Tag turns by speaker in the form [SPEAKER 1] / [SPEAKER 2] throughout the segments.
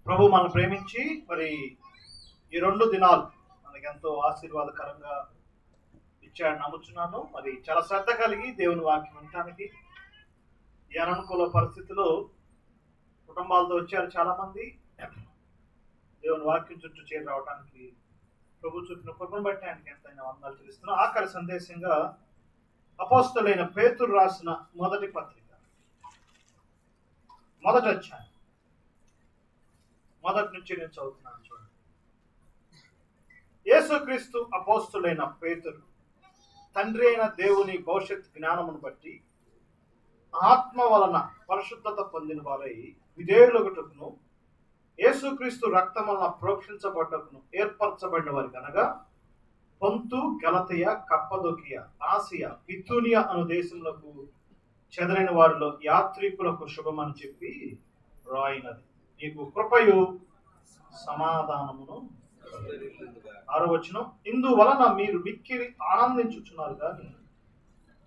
[SPEAKER 1] ప్రభు మనం ప్రేమించి మరి ఈ 2 దినాలు మనకి ఎంతో ఆశీర్వాదకరంగా ఇచ్చాడని నమ్ముచున్నాను. మరి చాలా శ్రద్ధ కలిగి దేవుని వాక్యం వినటానికి ఈ అననుకూల పరిస్థితిలో కుటుంబాలతో వచ్చారు చాలా మంది. దేవుని వాక్యం చుట్టూ చేరి రావడానికి ప్రభు చుట్టూ కృపను బట్టి ఆయనకి ఎంతైనా వందనాలు చెల్లిస్తున్నాం. ఆఖరి సందేశంగా అపోస్తలుడైన పేతురు రాసిన మొదటి పత్రిక మొదటి అధ్యాయం మొదటి నుంచి నేను చదువుతున్నాను చూడండి. యేసుక్రీస్తు అపోస్తలుడైన పేతురు తండ్రి అయిన దేవుని భవిష్యత్ జ్ఞానమును బట్టి ఆత్మ వలన పరిశుద్ధత పొందిన వారై విధేయులగుటకును యేసుక్రీస్తు రక్తం వలన ప్రోక్షించబడ్డకును ఏర్పరచబడిన వారి కనుక పొంతు, గలతయ, కప్పదొకియ, ఆసియా, బితూనియా అను దేశములకు చెదరైన వారిలో యాత్రికులకు శుభమని చెప్పి రాయినది. నీకు కృపయు సమాధానమును. 6వ వచనం, ఇందువలన మీరు మిక్కిలి ఆనందించుచున్నారు కానీ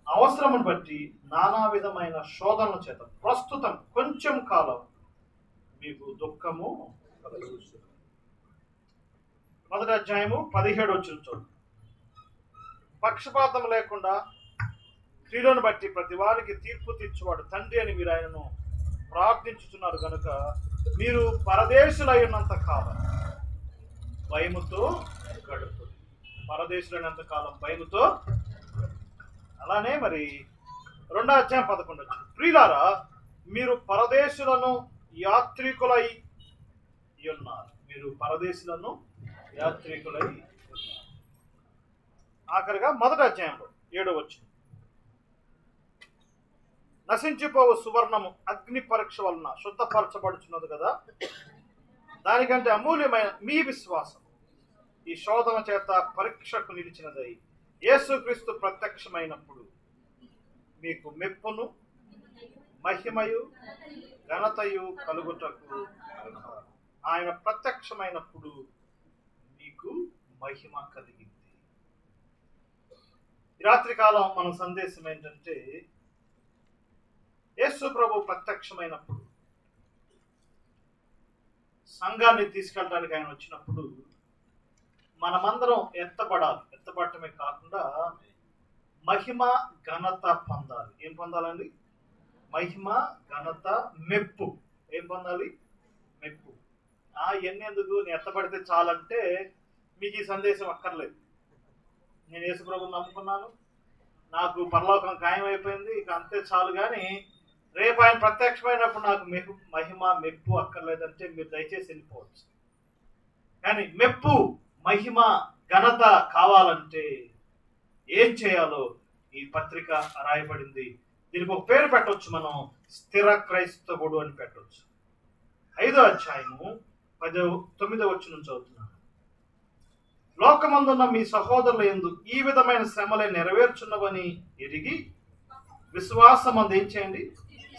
[SPEAKER 1] అవసరమును బట్టి నానా విధమైన శోధనల చేత ప్రస్తుతం కొంచెం కాలం మీకు దుఃఖము కలుగుతుంది. మొదటి అధ్యాయము 17వ వచనం చూడండి. పక్షపాతం లేకుండా క్రియలను బట్టి ప్రతి వారికి తీర్పు తీర్చువాడు తండ్రి అని మీరు ఆయనను ప్రార్థించుతున్నారు కనుక మీరు పరదేశులై ఉన్నంత కాలం భయముతో గడుపు. పరదేశులైనంత కాలం భయముతో. అలానే మరి 2వ అధ్యాయం 11 వచ్చింది. ప్రియులారా, మీరు పరదేశులను యాత్రికులై ఉన్నారు. మీరు పరదేశులను యాత్రికులై ఉన్నారు. ఆఖరిగా మొదటి అధ్యాయంలో 7వ వచనం, నశించిపోవు సువర్ణము అగ్ని పరీక్ష వలన శుద్ధపరచబడుచున్నది కదా, దానికంటే అమూల్యమైన మీ విశ్వాసం ఈ శోధన చేత పరీక్షకు నిలిచినదై యేసుక్రీస్తు ప్రత్యక్షమైనప్పుడు మీకు మెప్పును మహిమయు ఘనతయు కలుగుటకు. ఆయన ప్రత్యక్షమైనప్పుడు మీకు మహిమ కలిగింది. ఈ రాత్రికాలం మన సందేశం ఏంటంటే, యేసు ప్రభు ప్రత్యక్షమైనప్పుడు సంఘాన్ని తీసుకెళ్ళడానికి ఆయన వచ్చినప్పుడు మనమందరం ఎత్తబడాలి. ఎత్తబడటమే కాకుండా మహిమ ఘనత పొందాలి. ఏం పొందాలండి? మహిమ, ఘనత, మెప్పు. ఏం పొందాలి? మెప్పు. ఎన్నెందుకు, నేను ఎత్తబడితే చాలంటే మీకు ఈ సందేశం అక్కర్లేదు. నేను యేసు ప్రభువుని నమ్ముకున్నాను, నాకు పరలోకం ఖాయం అయిపోయింది, ఇక అంతే చాలు. కానీ రేపు ఆయన ప్రత్యక్షమైనప్పుడు నాకు మహిమ, మెప్పు అక్కర్లేదంటే మీరు దయచేసి వెళ్ళిపోవచ్చు. కానీ మెప్పు, మహిమ, ఘనత కావాలంటే ఏం చేయాలో ఈ పత్రిక రాయబడింది. దీనికి ఒక పేరు పెట్టవచ్చు మనం, స్థిర క్రైస్తవుడు అని పెట్టవచ్చు. 5వ అధ్యాయము 9వ వచనం చదువుతున్నాను. లోకమందున్న మీ సహోదరుల యందు ఈ విధమైన శ్రమలే నెరవేర్చున్నవని ఎరిగి విశ్వాసమందు ఏం చేయండి?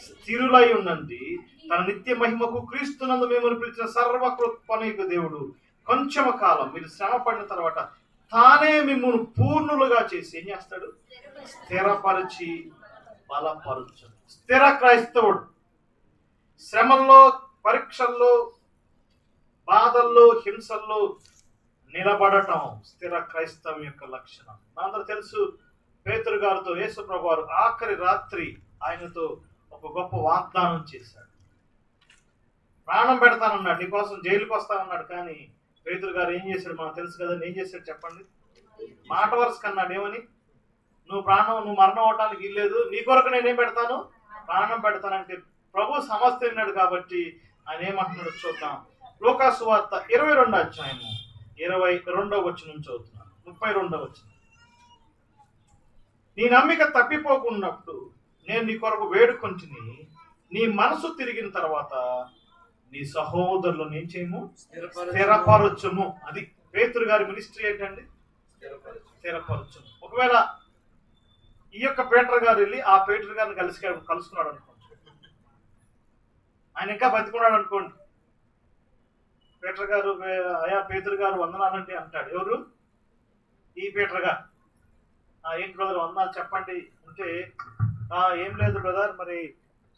[SPEAKER 1] స్థిరులై ఉండండి. తన నిత్య మహిమకు క్రీస్తునందు మిమ్మల్ని పిలిచిన సర్వకృపణీయుడు దేవుడు కొంచెం కాలం మీరు శ్రమ పడిన తర్వాత తానే మిమ్మల్ని పూర్ణులుగా చేసి ఏం చేస్తాడు? స్థిరపరిచి బలపరచు. స్థిర క్రైస్తవుడు శ్రమల్లో, పరీక్షల్లో, బాధల్లో, హింసల్లో నిలబడటం స్థిర క్రైస్తవం యొక్క లక్షణం. మనందరూ తెలుసు, పేతురు గారితో యేసు ప్రభు వారు ఆఖరి రాత్రి ఆయనతో ఒక గొప్ప వాగ్దానం చేశాడు. ప్రాణం పెడతానన్నాడు, నీకోసం జైలుకి వస్తానన్నాడు. కానీ పేతురు గారు ఏం చేశాడు మనకు తెలుసు కదా. ఏం చేశాడు చెప్పండి? మాట వరుస అన్నాడు. ఏమని? నువ్వు మరణం అవటానికి ఇల్లేదు, నీ కొరకు నేనేం పెడతాను? ప్రాణం పెడతానంటే ప్రభు సమస్త విన్నాడు. కాబట్టి ఆయన ఏమంటున్నాడు చూద్దాం. లూకా సువార్త 22వ అధ్యాయము 22వ వచనం చదువుతున్నాను. 32వ వచనం, నీ నమ్మిక తప్పిపోకున్నప్పుడు నేను నీ కొరకు వేడుకొంటిని, నీ మనసు తిరిగిన తర్వాత నీ సహోదరులను ఏం చేయము? స్థిరపరచుము. అది పేతురు గారి మినిస్ట్రీ ఏంటండి? స్థిరపరచుము. ఒకవేళ ఈ యొక్క పేటర్ గారు వెళ్ళి ఆ పేటర్ గారిని కలుసుకున్నాడు అనుకోండి, ఆయన ఇంకా బతికున్నాడు అనుకోండి. పేటర్ గారు, అయా పేతురు గారు వందనాలంటే అంటాడు. ఎవరు? ఈ పేటర్ గారు. ఏంటి బ్రదర్ వందనాలు చెప్పండి అంటే, ఏం లేదు బ్రదర్, మరి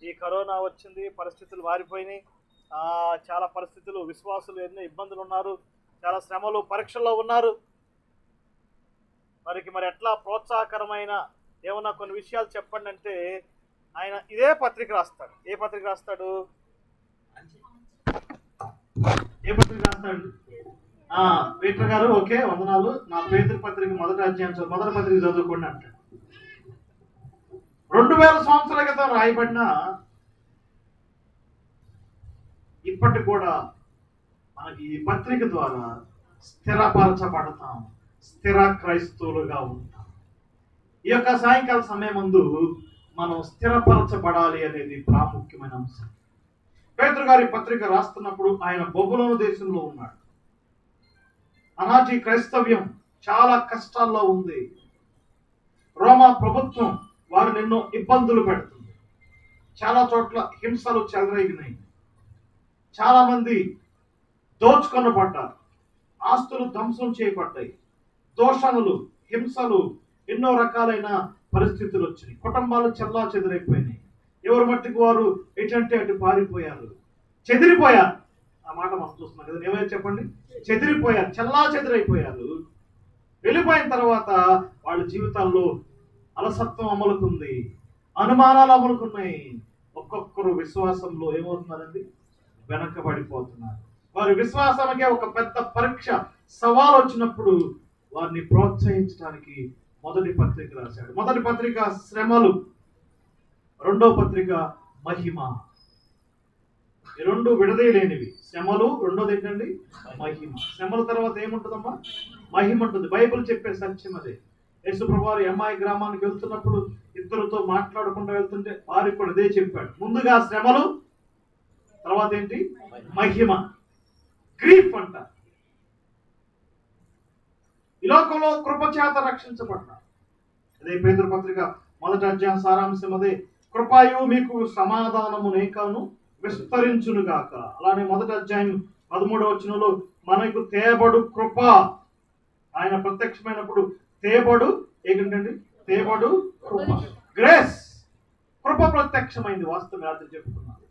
[SPEAKER 1] ఈ కరోనా వచ్చింది, పరిస్థితులు మారిపోయినాయి, చాలా పరిస్థితులు, విశ్వాసులు ఎన్నో ఇబ్బందులు ఉన్నారు, చాలా శ్రమలు, పరీక్షల్లో ఉన్నారు. మరి ఎట్లా ప్రోత్సాహకరమైన ఏమన్నా కొన్ని విషయాలు చెప్పండి అంటే ఆయన ఇదే పత్రిక రాస్తాడు. ఏ పత్రిక రాస్తాడు? పీటర్ గారు ఓకే వందనాలు, నా పేతురు పత్రిక మొదటి అధ్యాయం మొదటి పత్రిక చదువుకోండి అంటాడు. 2000 సంవత్సరాల క్రితం రాయబడిన ఇప్పటికి కూడా మనకి ఈ పత్రిక ద్వారా స్థిరపరచబడతాం, స్థిర క్రైస్తవులుగా ఉంటాం. ఈ యొక్క సాయంకాల సమయం ముందు మనం స్థిరపరచబడాలి అనేది ప్రాముఖ్యమైన అంశం. పేతురు గారి పత్రిక రాస్తున్నప్పుడు ఆయన బబులోను దేశంలో ఉన్నాడు. ఆనాటి క్రైస్తవ్యం చాలా కష్టాల్లో ఉంది. రోమా ప్రభుత్వం వారిని ఎన్నో ఇబ్బందులు పెడుతుంది. చాలా చోట్ల హింసలు చెలరేగినాయి. చాలా మంది దోచుకొనబడ్డారు, ఆస్తులు ధ్వంసం చేయబడ్డాయి, దోషణలు, హింసలు, ఎన్నో రకాలైన పరిస్థితులు వచ్చినాయి. కుటుంబాలు చెల్లా చెదిరైపోయినాయి. ఎవరు మట్టికి వారు ఎటంటే అటు పారిపోయారు, చెదిరిపోయారు. ఆ మాట మనం చూస్తున్నాం కదా, ఏమైనా చెప్పండి, చెదిరిపోయారు, చెల్లా చెదిరైపోయారు. వెళ్ళిపోయిన తర్వాత వాళ్ళ జీవితాల్లో అలసత్వం అమలుకుంది, అనుమానాలు అమలుకున్నాయి. ఒక్కొక్కరు విశ్వాసంలో ఏమవుతున్నారండి, వెనకబడిపోతున్నారు. వారి విశ్వాసానికే ఒక పెద్ద పరీక్ష, సవాల్ వచ్చినప్పుడు వారిని ప్రోత్సహించడానికి మొదటి పత్రిక రాశాడు. మొదటి పత్రిక శ్రమలు, రెండో పత్రిక మహిమ. ఈ రెండు విడదీయలేనివి. శ్రమలు, రెండోది ఏంటండి, మహిమ. శ్రమల తర్వాత ఏముంటుందమ్మా, మహిమ ఉంటుంది. బైబిల్ చెప్పే సత్యం అదే. యేసుప్రభువు వారు అమ్మాయి గ్రామానికి వెళ్తున్నప్పుడు ఇద్దరితో మాట్లాడకుండా వెళ్తుంటే వారికి కూడా అదే చెప్పాడు. ముందుగా శ్రమలు, తర్వాత ఏంటి, మహిమ. గ్రీఫ్ అంట. ఈ లోకంలో కృపచేత రక్షించబడ్డారు. అదే పేతురు పత్రిక మొదటి అధ్యాయం సారాంశం అదే. కృపయు మీకు సమాధానము నేకాను విస్తరించునుగాక. అలానే మొదటి అధ్యాయం 13వ వచనంలో మనకు తేబడు కృప, ఆయన ప్రత్యక్షమైనప్పుడు తేబడు ఏంటండి, తేబడు కృప, గ్రేస్. కృప ప్రత్యక్షమైంది, వాస్తవం రాత్రి చెప్పుకున్నాను.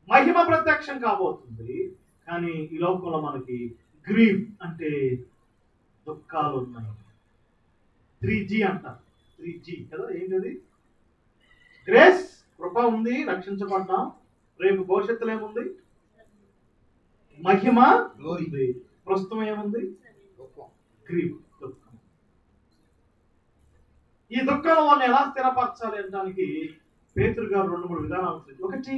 [SPEAKER 1] మహిమ ప్రత్యక్షం కాబోతుంది. కానీ ఈ లోకంలో మనకి గ్రీఫ్ అంటే దుఃఖాలు ఉన్నాయి. 3G అంటారు, 3G కదా, ఏంటది, గ్రేస్, కృప ఉంది, రక్షించబడ్డాం. రేపు భవిష్యత్తులో ఏముంది, మహిమ ఉంది. ప్రస్తుతం ఏముంది, గ్రీఫ్, దుఃఖం. ఈ దుఃఖంలో ఎలా స్థిరపరచాలి అనడానికి పేతురు గారు 2-3 విధానాలు. ఒకటి,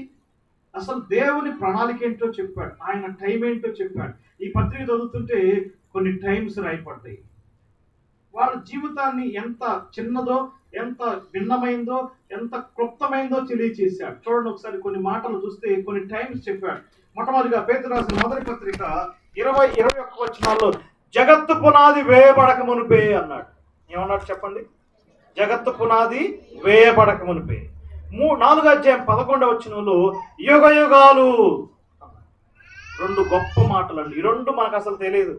[SPEAKER 1] అసలు దేవుని ప్రణాళిక ఏంటో చెప్పాడు, ఆయన టైం ఏంటో చెప్పాడు. ఈ పత్రిక చదువుతుంటే కొన్ని టైమ్స్ రాయపడ్డాయి. వాళ్ళ జీవితాన్ని ఎంత చిన్నదో, ఎంత భిన్నమైందో, ఎంత క్లుప్తమైందో తెలియచేశాడు. చూడండి ఒకసారి కొన్ని మాటలు చూస్తే కొన్ని టైమ్స్ చెప్పాడు. మొట్టమొదటిగా పేతురు రాసిన మొదటి పత్రిక 20-21 వచనాల్లో జగత్తు పునాది వేయబడక మునిపే అన్నాడు. ఏమన్నాడు చెప్పండి, జగత్తు పునాది వేయబడక మునిపే. 4వ అధ్యాయం 11వ వచనంలో యుగ యుగాలు. 2 గొప్ప మాటలు అండి. ఈ రెండు మనకు అసలు తెలియదు.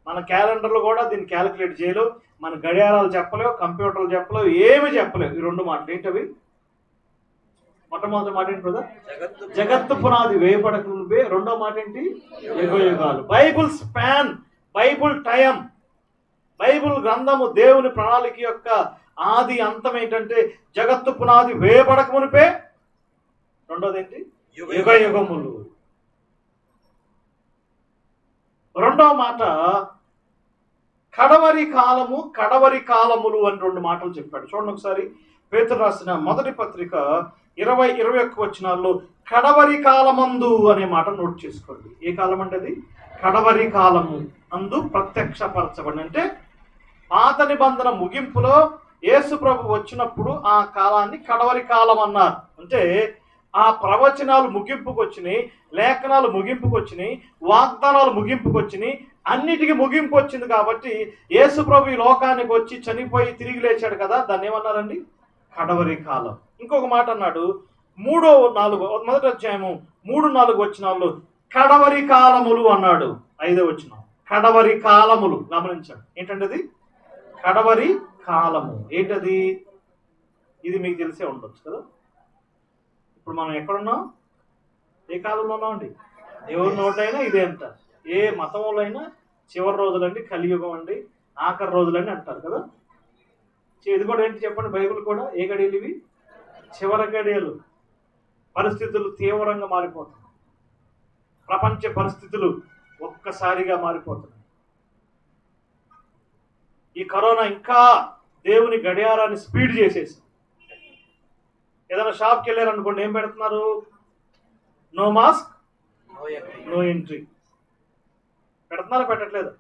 [SPEAKER 1] మన క్యాలెండర్లు కూడా దీన్ని క్యాలిక్యులేట్ చేయలేవు, మన గడియారాలు చెప్పలేవు, కంప్యూటర్లు చెప్పలేవు, ఏమి చెప్పలేవు. ఈ 2 మాటలు ఏంటవి? మొట్టమొదటి మాట ఏంటి బ్రదర్, జగత్తు పునాది వేయబడక మునిపే. రెండో మాట ఏంటి, యుగ యుగాలు. Bible span, Bible time, Bible గ్రంథము దేవుని ప్రణాళిక యొక్క ఆది అంతం ఏంటంటే జగత్తు పునాది వేయబడక మునిపే. రెండోది ఏంటి, యుగ యుగములు. రెండవ మాట కడవరి కాలము, కడవరి కాలములు అని 2 మాటలు చెప్పాడు. చూడండి ఒకసారి పేతురు రాసిన మొదటి పత్రిక 20-21 వచనాల్లో కడవరి కాలమందు అనే మాట నోట్ చేసుకోండి. ఏ కాలం అంటే అది, కడవరి కాలము అందు ప్రత్యక్షపరచబడి. అంటే పాత నిబంధన ముగింపులో యేసు ప్రభు వచ్చినప్పుడు ఆ కాలాన్ని కడవరి కాలం అన్నారు. అంటే ఆ ప్రవచనాలు ముగింపుకు వచ్చినాయి, లేఖనాలు ముగింపుకు వచ్చినాయి, వాగ్దానాలు ముగింపుకు వచ్చినాయి, అన్నిటికీ ముగింపు వచ్చింది. కాబట్టి యేసు ప్రభు ఈ లోకానికి వచ్చి చనిపోయి తిరిగి లేచాడు కదా, దాన్ని ఏమన్నారండి, కడవరి కాలం. ఇంకొక మాట అన్నాడు మొదటి అధ్యాయము 3-4 వచనాల్లో కడవరి కాలములు అన్నాడు. 5వ వచనం కడవరి కాలములు. గమనించండి ఏంటంటే అది కడవరి కాలము. ఏంటది, ఇది మీకు తెలిసే ఉండొచ్చు కదా. ఇప్పుడు మనం ఎక్కడున్నాం, ఏ కాలంలో ఉన్నామండి? దేవుని నోటైనా ఇదే అంటారు. ఏ మతంలో అయినా చివరి రోజులండి, కలియుగం అండి, ఆఖరి రోజులని అంటారు కదా. ఇది కూడా ఏంటి చెప్పండి? బైబిల్ కూడా ఏ గడియలు ఇవి? చివరి గడియలు. పరిస్థితులు తీవ్రంగా మారిపోతున్నాయి. ప్రపంచ పరిస్థితులు ఒక్కసారిగా మారిపోతున్నాయి. ఈ కరోనా ఇంకా దేవుని గడియారాన్ని స్పీడ్ చేసేసి, ఏదైనా షాప్కి వెళ్ళారనుకోండి, ఏం పెడుతున్నారు? నో మాస్క్ నో ఎంట్రీ పెడుతున్నారా? పెట్టట్లేదు.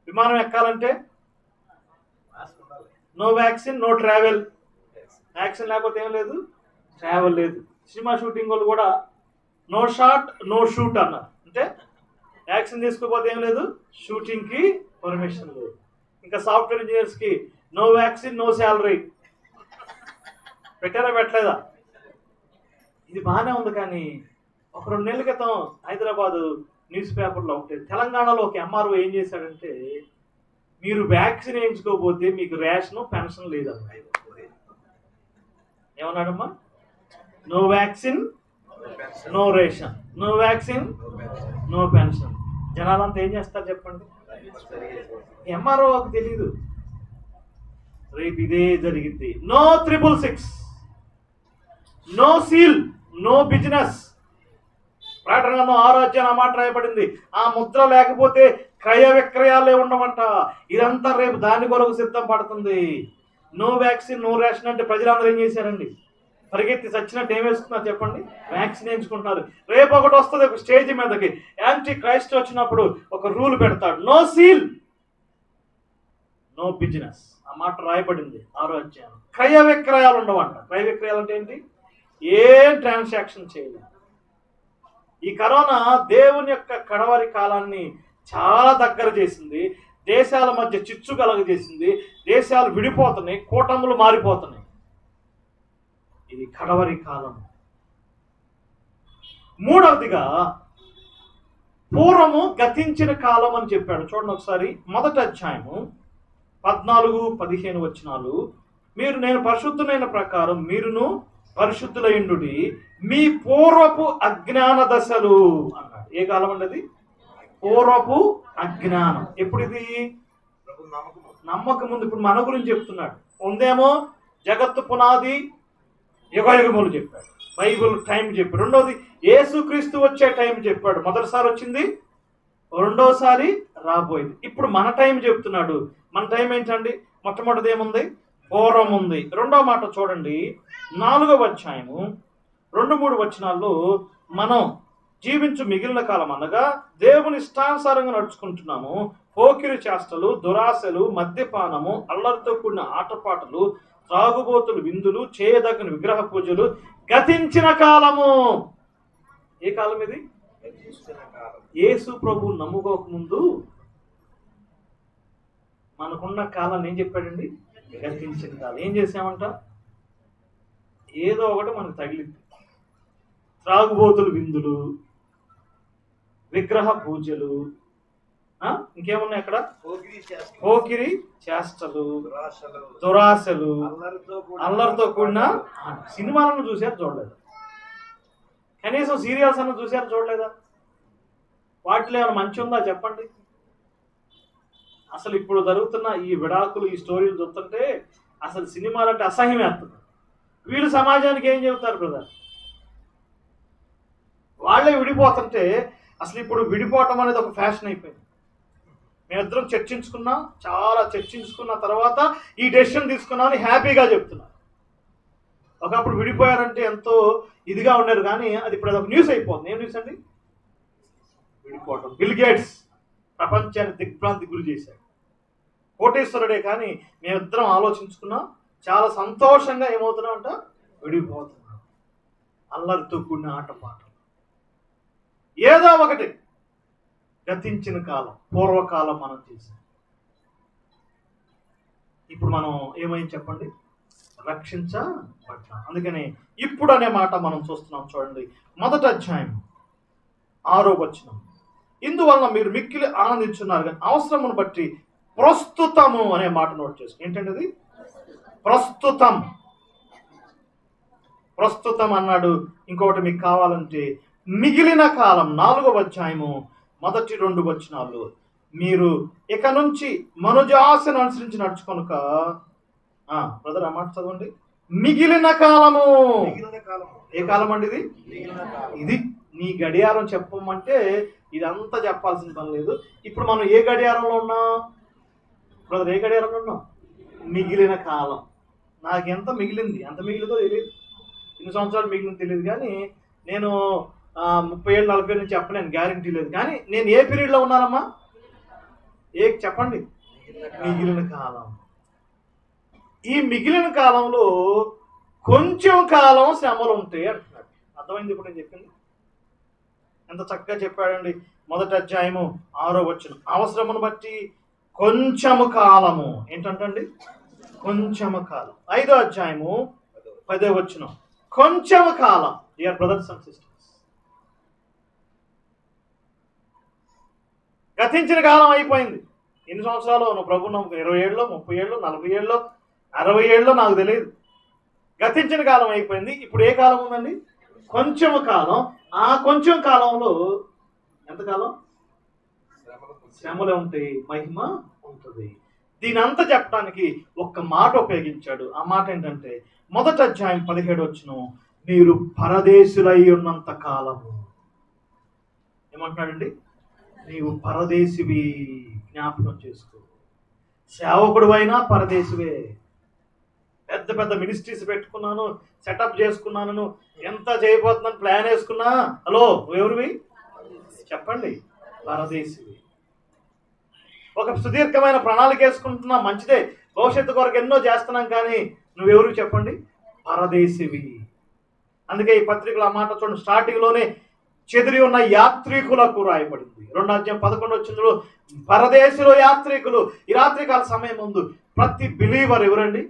[SPEAKER 1] విమానం ఎక్కాలంటే no vaccine no travel. Vaccine లేకపోతే ఏం లేదు, ట్రావెల్ లేదు. సినిమా షూటింగ్ వాళ్ళు కూడా నో షాట్ నో షూట్ అన్నారు. అంటే వ్యాక్సిన్ తీసుకోకపోతే ఏం లేదు, షూటింగ్కి పర్మిషన్ లేదు. ఇంకా సాఫ్ట్వేర్ ఇంజనీర్స్కి నో వ్యాక్సిన్ నో శాలరీ. పెట్టారా? పెట్టలేదా? ఇది బాగానే ఉంది. కానీ ఒక 2 నెలల క్రితం హైదరాబాదు న్యూస్ పేపర్లో ఒకటి, తెలంగాణలో ఒక ఎంఆర్ఓ ఏం చేశాడంటే, మీరు వ్యాక్సిన్ వేయించుకోకపోతే మీకు రేషన్ పెన్షన్ లేదన్న. ఏమన్నాడమ్మా? No vaccine no ration, no vaccine no pension. జనాలంతా ఏం చేస్తారు చెప్పండి? ఎంఆర్ఓకి తెలీదు రేపు ఇదే జరిగింది. No 666, no seal no business. ప్రకటన గ్రంథం 6వ అధ్యాయం మాట రాయబడింది. ఆ ముద్ర లేకపోతే క్రయ విక్రయాలే ఉండవంట. ఇదంతా రేపు దాని కొరకు సిద్ధం పడుతుంది. నో వ్యాక్సిన్ నో రేషన్ అంటే ప్రజలందరూ ఏం చేశారండి? పరిగెత్తి చచ్చినట్టు ఏం వేసుకున్నారు చెప్పండి? వ్యాక్సిన్ వేయించుకుంటున్నారు. రేపు ఒకటి వస్తుంది, ఒక స్టేజ్ మీదకి యాంటీ క్రైస్ట్ వచ్చినప్పుడు ఒక రూల్ పెడతాడు, నో సీల్ నో బిజినెస్. ఆ మాట రాయబడింది 6వ అధ్యాయం. క్రయ విక్రయాలు ఉండవంట. క్రయ విక్రయాలు అంటే ఏంటి? ఏం ట్రాన్సాక్షన్ చేయలేదు. ఈ కరోనా దేవుని యొక్క కడవరి కాలాన్ని చాలా దగ్గర చేసింది. దేశాల మధ్య చిచ్చు కలగజేసింది. దేశాలు విడిపోతున్నాయి, కూటములు మారిపోతున్నాయి. ఇది కడవరి కాలం. మూడవదిగా పూర్వము గతించిన కాలం అని చెప్పాడు. చూడండి ఒకసారి 1వ అధ్యాయము 14-15 వచనాలు. నేను పరిశుద్ధులైన ప్రకారం మీరును పరిశుద్ధులైండుడి, మీ పూర్వపు అజ్ఞాన దశలు అన్నాడు. ఏ కాలం అండి అది? పూర్వపు అజ్ఞానం. ఎప్పుడు ఇది? నమ్మకం ముందు. ఇప్పుడు మన గురించి చెప్తున్నాడు. ఉందేమో జగత్తు పునాది యుగయుగములు చెప్పాడు, బైబిల్ టైం చెప్పాడు. రెండవది యేసుక్రీస్తు వచ్చే టైం చెప్పాడు. మొదటిసారి వచ్చింది, రెండోసారి రాబోయింది. ఇప్పుడు మన టైం చెప్తున్నాడు. మన టైం ఏంటండి? మొట్టమొదటిది ఏముంది? పూర్వం ఉంది. రెండవ మాట చూడండి, 4వ అధ్యాయము 2-3 వచనాల్లో, మనం జీవించు మిగిలిన కాలం అనగా దేవుని ఇష్టానుసారంగా నడుచుకుంటున్నాము. పోకిరి చేష్టలు, దురాశలు, మద్యపానము, అల్లరితో కూడిన ఆటపాటలు, త్రాగుబోతులు, విందులు, చేయదగిన విగ్రహ పూజలు గతించిన కాలము. ఏ కాలం ఇది? యేసు ప్రభు నమ్ముకోక ముందు మనకున్న కాలాన్ని ఏం చెప్పాడండి? గతించిన కాలం. ఏం చేసామంట? ఏదో ఒకటి మనకు తగిలింది. త్రాగుబోతులు, విందులు, విగ్రహ పూజలు, ఇంకేమున్నాయి అక్కడ? పోకిరి చేష్టలు, దురాశలు, అల్లరితో కూడిన. సినిమాలను చూసారు? చూడలేదు. కనీసం సీరియల్స్ అన్న చూసారు? చూడలేదా? వాటిలో ఏమైనా మంచి ఉందా చెప్పండి? అసలు ఇప్పుడు జరుగుతున్న ఈ విడాకులు, ఈ స్టోరీలు చూస్తుంటే అసలు సినిమాలు అంటే అసహ్యం వేస్తుంది. వీళ్ళు సమాజానికి ఏం చెబుతారు బ్రదర్? వాళ్ళే విడిపోతుంటే అసలు ఇప్పుడు విడిపోవటం అనేది ఒక ఫ్యాషన్ అయిపోయింది. మేమిద్దరం చర్చించుకున్నాం, చాలా చర్చించుకున్న తర్వాత ఈ డెసిషన్ తీసుకున్నామని హ్యాపీగా చెప్తున్నారు. ఒకప్పుడు విడిపోయారంటే ఎంతో ఇదిగా ఉండేది, కానీ అది ఇప్పుడు అదొక న్యూస్ అయిపోతుంది. ఏం న్యూస్ అండి? విడిపోవటం. బిల్ గేట్స్ ప్రపంచాన్ని దిగ్భ్రాంతి గురి చేశాడు. కోటేశ్వరుడే, కానీ మేమిద్దరం ఆలోచించుకున్నాం, చాలా సంతోషంగా ఏమవుతున్నామంట? విడిపోతున్నాం. అల్లరితో కూడిన ఆటపాటలు, ఏదో ఒకటి. గతించిన కాలం, పూర్వకాలం మనం చేసాం. ఇప్పుడు మనం ఏమైంది చెప్పండి? రక్షించబడ్డాం. అందుకని ఇప్పుడు అనే మాట మనం చూస్తున్నాం. చూడండి 1వ అధ్యాయం 6వ వచనం. ఇందువలన మీరు మిక్కిలి ఆనందించున్నారు, కానీ అవసరమును బట్టి ప్రస్తుతము అనే మాట నోట్ చేసుకోండి. ఏంటంటే అది ప్రస్తుతం. ప్రస్తుతం అన్నాడు. ఇంకొకటి మీకు కావాలంటే మిగిలిన కాలం 4వ అధ్యాయము మొదటి 2 వచనాలు, మీరు ఇక నుంచి మనుజాసను అనుసరించి నడుచుకొనుక. బ్రదర్ ఆ మాట చదవండి. మిగిలిన కాలము. ఏ కాలం అండి ఇది? ఇది నీ గడియారం చెప్పమంటే ఇదంతా చెప్పాల్సిన పని లేదు. ఇప్పుడు మనం ఏ గడియారంలో ఉన్నాం బ్రదర్? ఏ గడియారంలో ఉన్నాం? మిగిలిన కాలం. నాకు ఎంత మిగిలింది, ఎంత మిగిలిందో తెలియదు, ఎన్ని సంవత్సరాలు మిగిలింది తెలియదు. కానీ నేను 30 ఏళ్ళు 40 ఏళ్ళు నుంచి చెప్పలేను, గ్యారంటీ లేదు. కానీ నేను ఏ పీరియడ్లో ఉన్నానమ్మా? చెప్పండి. మిగిలిన కాలం. ఈ మిగిలిన కాలంలో కొంచెం కాలం శ్రమలు ఉంటాయి అంటున్నాడు. అర్థమైంది ఇప్పుడు నేను చెప్పింది? ఎంత చక్కగా చెప్పాడండి. మొదటి అధ్యాయము 6వ వచనం, అవసరమును బట్టి కొంచెము కాలము. ఏంటంటండి? కొంచెము కాలం. 5వ అధ్యాయము 10వ వచనం, కొంచెము కాలం. డియర్ బ్రదర్స్ అండ్ సిస్టర్స్, గతించిన కాలం అయిపోయింది. ఎన్ని సంవత్సరాలు నువ్వు ప్రభు నమ్మకం? 20 ఏళ్ళు, 30 ఏళ్ళు, 40 ఏళ్ళు, 60 ఏళ్ళు, నాకు తెలియదు. గతించిన కాలం అయిపోయింది. ఇప్పుడు ఏ కాలం ఉందండి? కొంచెము కాలం. ఆ కొంచెం కాలంలో ఎంతకాలం? శ్రమలు ఉంటాయి, మహిమ ఉంటుంది. దీని అంతా చెప్పడానికి ఒక్క మాట ఉపయోగించాడు. ఆ మాట ఏంటంటే మొదటి అధ్యాయం 17 వచనం, మీరు పరదేశులై ఉన్నంత కాలము. ఏమంటున్నాడండి? నీవు పరదేశివి, జ్ఞాపకం చేసుకో. సేవకుడు అయినా పరదేశివే. పెద్ద పెద్ద మినిస్ట్రీస్ పెట్టుకున్నాను, సెటప్ చేసుకున్నాను, ఎంత చేయబోతున్నాను ప్లాన్ వేసుకున్నా, హలో నువ్వెవరివి చెప్పండి? పరదేశివి. ఒక సుదీర్ఘమైన ప్రణాళిక వేసుకుంటున్నా, మంచిదే, భవిష్యత్తు కొరకు ఎన్నో చేస్తున్నాం, కానీ నువ్వెవరు చెప్పండి? పరదేశివి. అందుకే ఈ పత్రికలు ఆ మాట చూడండి, స్టార్టింగ్లోనే చెదిరి ఉన్న యాత్రికులకు రాయబడింది. 2వ అధ్యాయం 11వ వచనంలో పరదేశిలో యాత్రికులు. ఈ రాత్రికాల సమయం ముందు ప్రతి బిలీవర్ ఎవరండి?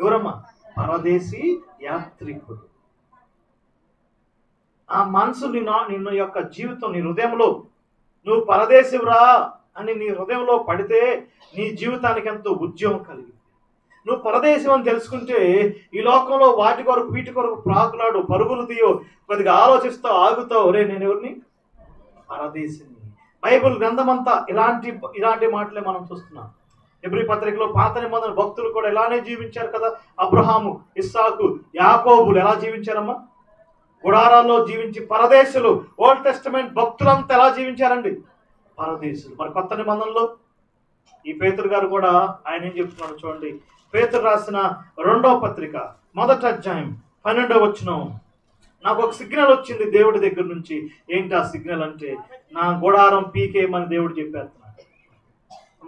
[SPEAKER 1] ఎవరమ్మా? పరదేశీ యాత్రికుడు. ఆ మనసు నిన్ను యొక్క జీవితం, నీ హృదయంలో నువ్వు పరదేశివురా అని నీ హృదయంలో పడితే నీ జీవితానికి ఎంతో ఉద్యమం కలిగింది. నువ్వు పరదేశం అని తెలుసుకుంటే ఈ లోకంలో వాటి కొరకు వీటి కొరకు ప్రాకులాడు, పరుగులు తీయో, కొద్దిగా ఆలోచిస్తావు, ఆగుతావు. రే నేను ఎవరిని? పరదేశిని. బైబిల్ గ్రంథమంతా ఇలాంటి మాటలే మనం చూస్తున్నాం. హెబ్రీ పత్రికలో పాత నిబంధన భక్తులు కూడా ఇలానే జీవించారు కదా. అబ్రహాము, ఇస్సాకు, యాకోబులు ఎలా జీవించారమ్మా? గుడారాల్లో జీవించి పరదేశులు. ఓల్డ్ టెస్టమెంట్ భక్తులంతా ఎలా జీవించారండి? పరదేశులు. మరి కొత్త నిబంధనలో ఈ పేతురు గారు కూడా ఆయన ఏం చెప్తున్నాడు చూడండి. పేతురు రాసిన 2వ పత్రిక మొదటి అధ్యాయం 12వ వచనం, నాకు ఒక సిగ్నల్ వచ్చింది దేవుడి దగ్గర నుంచి. ఏంటి ఆ సిగ్నల్ అంటే, నా గుడారం పీకేయమని దేవుడు చెప్పేస్తున్నాడు.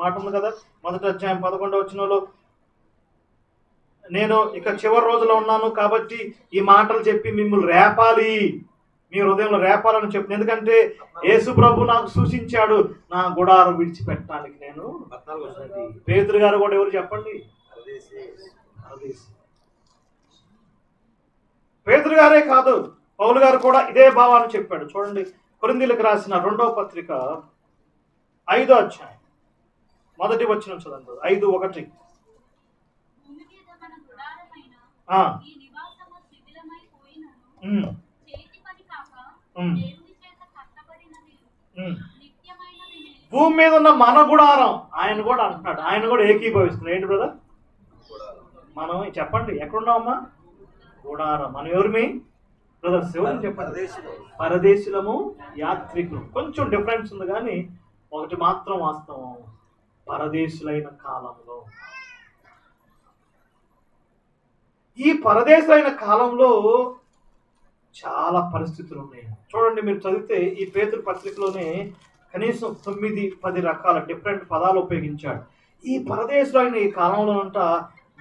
[SPEAKER 1] మాట ఉంది కదా మొదటి అధ్యాయం 11వ వచనంలో, నేను ఇక చివరి రోజులో ఉన్నాను కాబట్టి ఈ మాటలు చెప్పి మిమ్మల్ని రేపాలి, మీ హృదయంలో రేపాలని చెప్పిన. ఎందుకంటే యేసు ప్రభు నాకు సూచించాడు నా గుడారం విడిచిపెట్టడానికి. నేను పేతురు గారు కూడా ఎవరు చెప్పండి? పేతురు గారే కాదు, పౌలు గారు కూడా ఇదే భావాన్ని చెప్పాడు. చూడండి, కొరింథీయులకు రాసిన 2వ పత్రిక 5వ అధ్యాయం మొదటి వచనం చదవండి. 5:1. భూమి మీద ఉన్న మన గుడారం ఆయన కూడా అంటున్నాడు, ఆయన కూడా ఏకీభవిస్తున్నాడు. ఏంటి బ్రదర్? మనం చెప్పండి ఎక్కడున్నామమ్మా? గుడారం. మనం ఎవరిమి బ్రదర్స్? ఎవరు చెప్పండి? పరదేశులము, యాత్రికులు. కొంచెం డిఫరెన్స్ ఉంది, కానీ ఒకటి మాత్రం వాస్తవం, పరదేశులైన కాలంలో. ఈ పరదేశులైన కాలంలో చాలా పరిస్థితులు ఉన్నాయి. చూడండి, మీరు చదివితే ఈ పేతురు పత్రికలోనే కనీసం 9-10 రకాల డిఫరెంట్ పదాలు ఉపయోగించాడు. ఈ పరదేశులైన ఈ కాలంలో అంట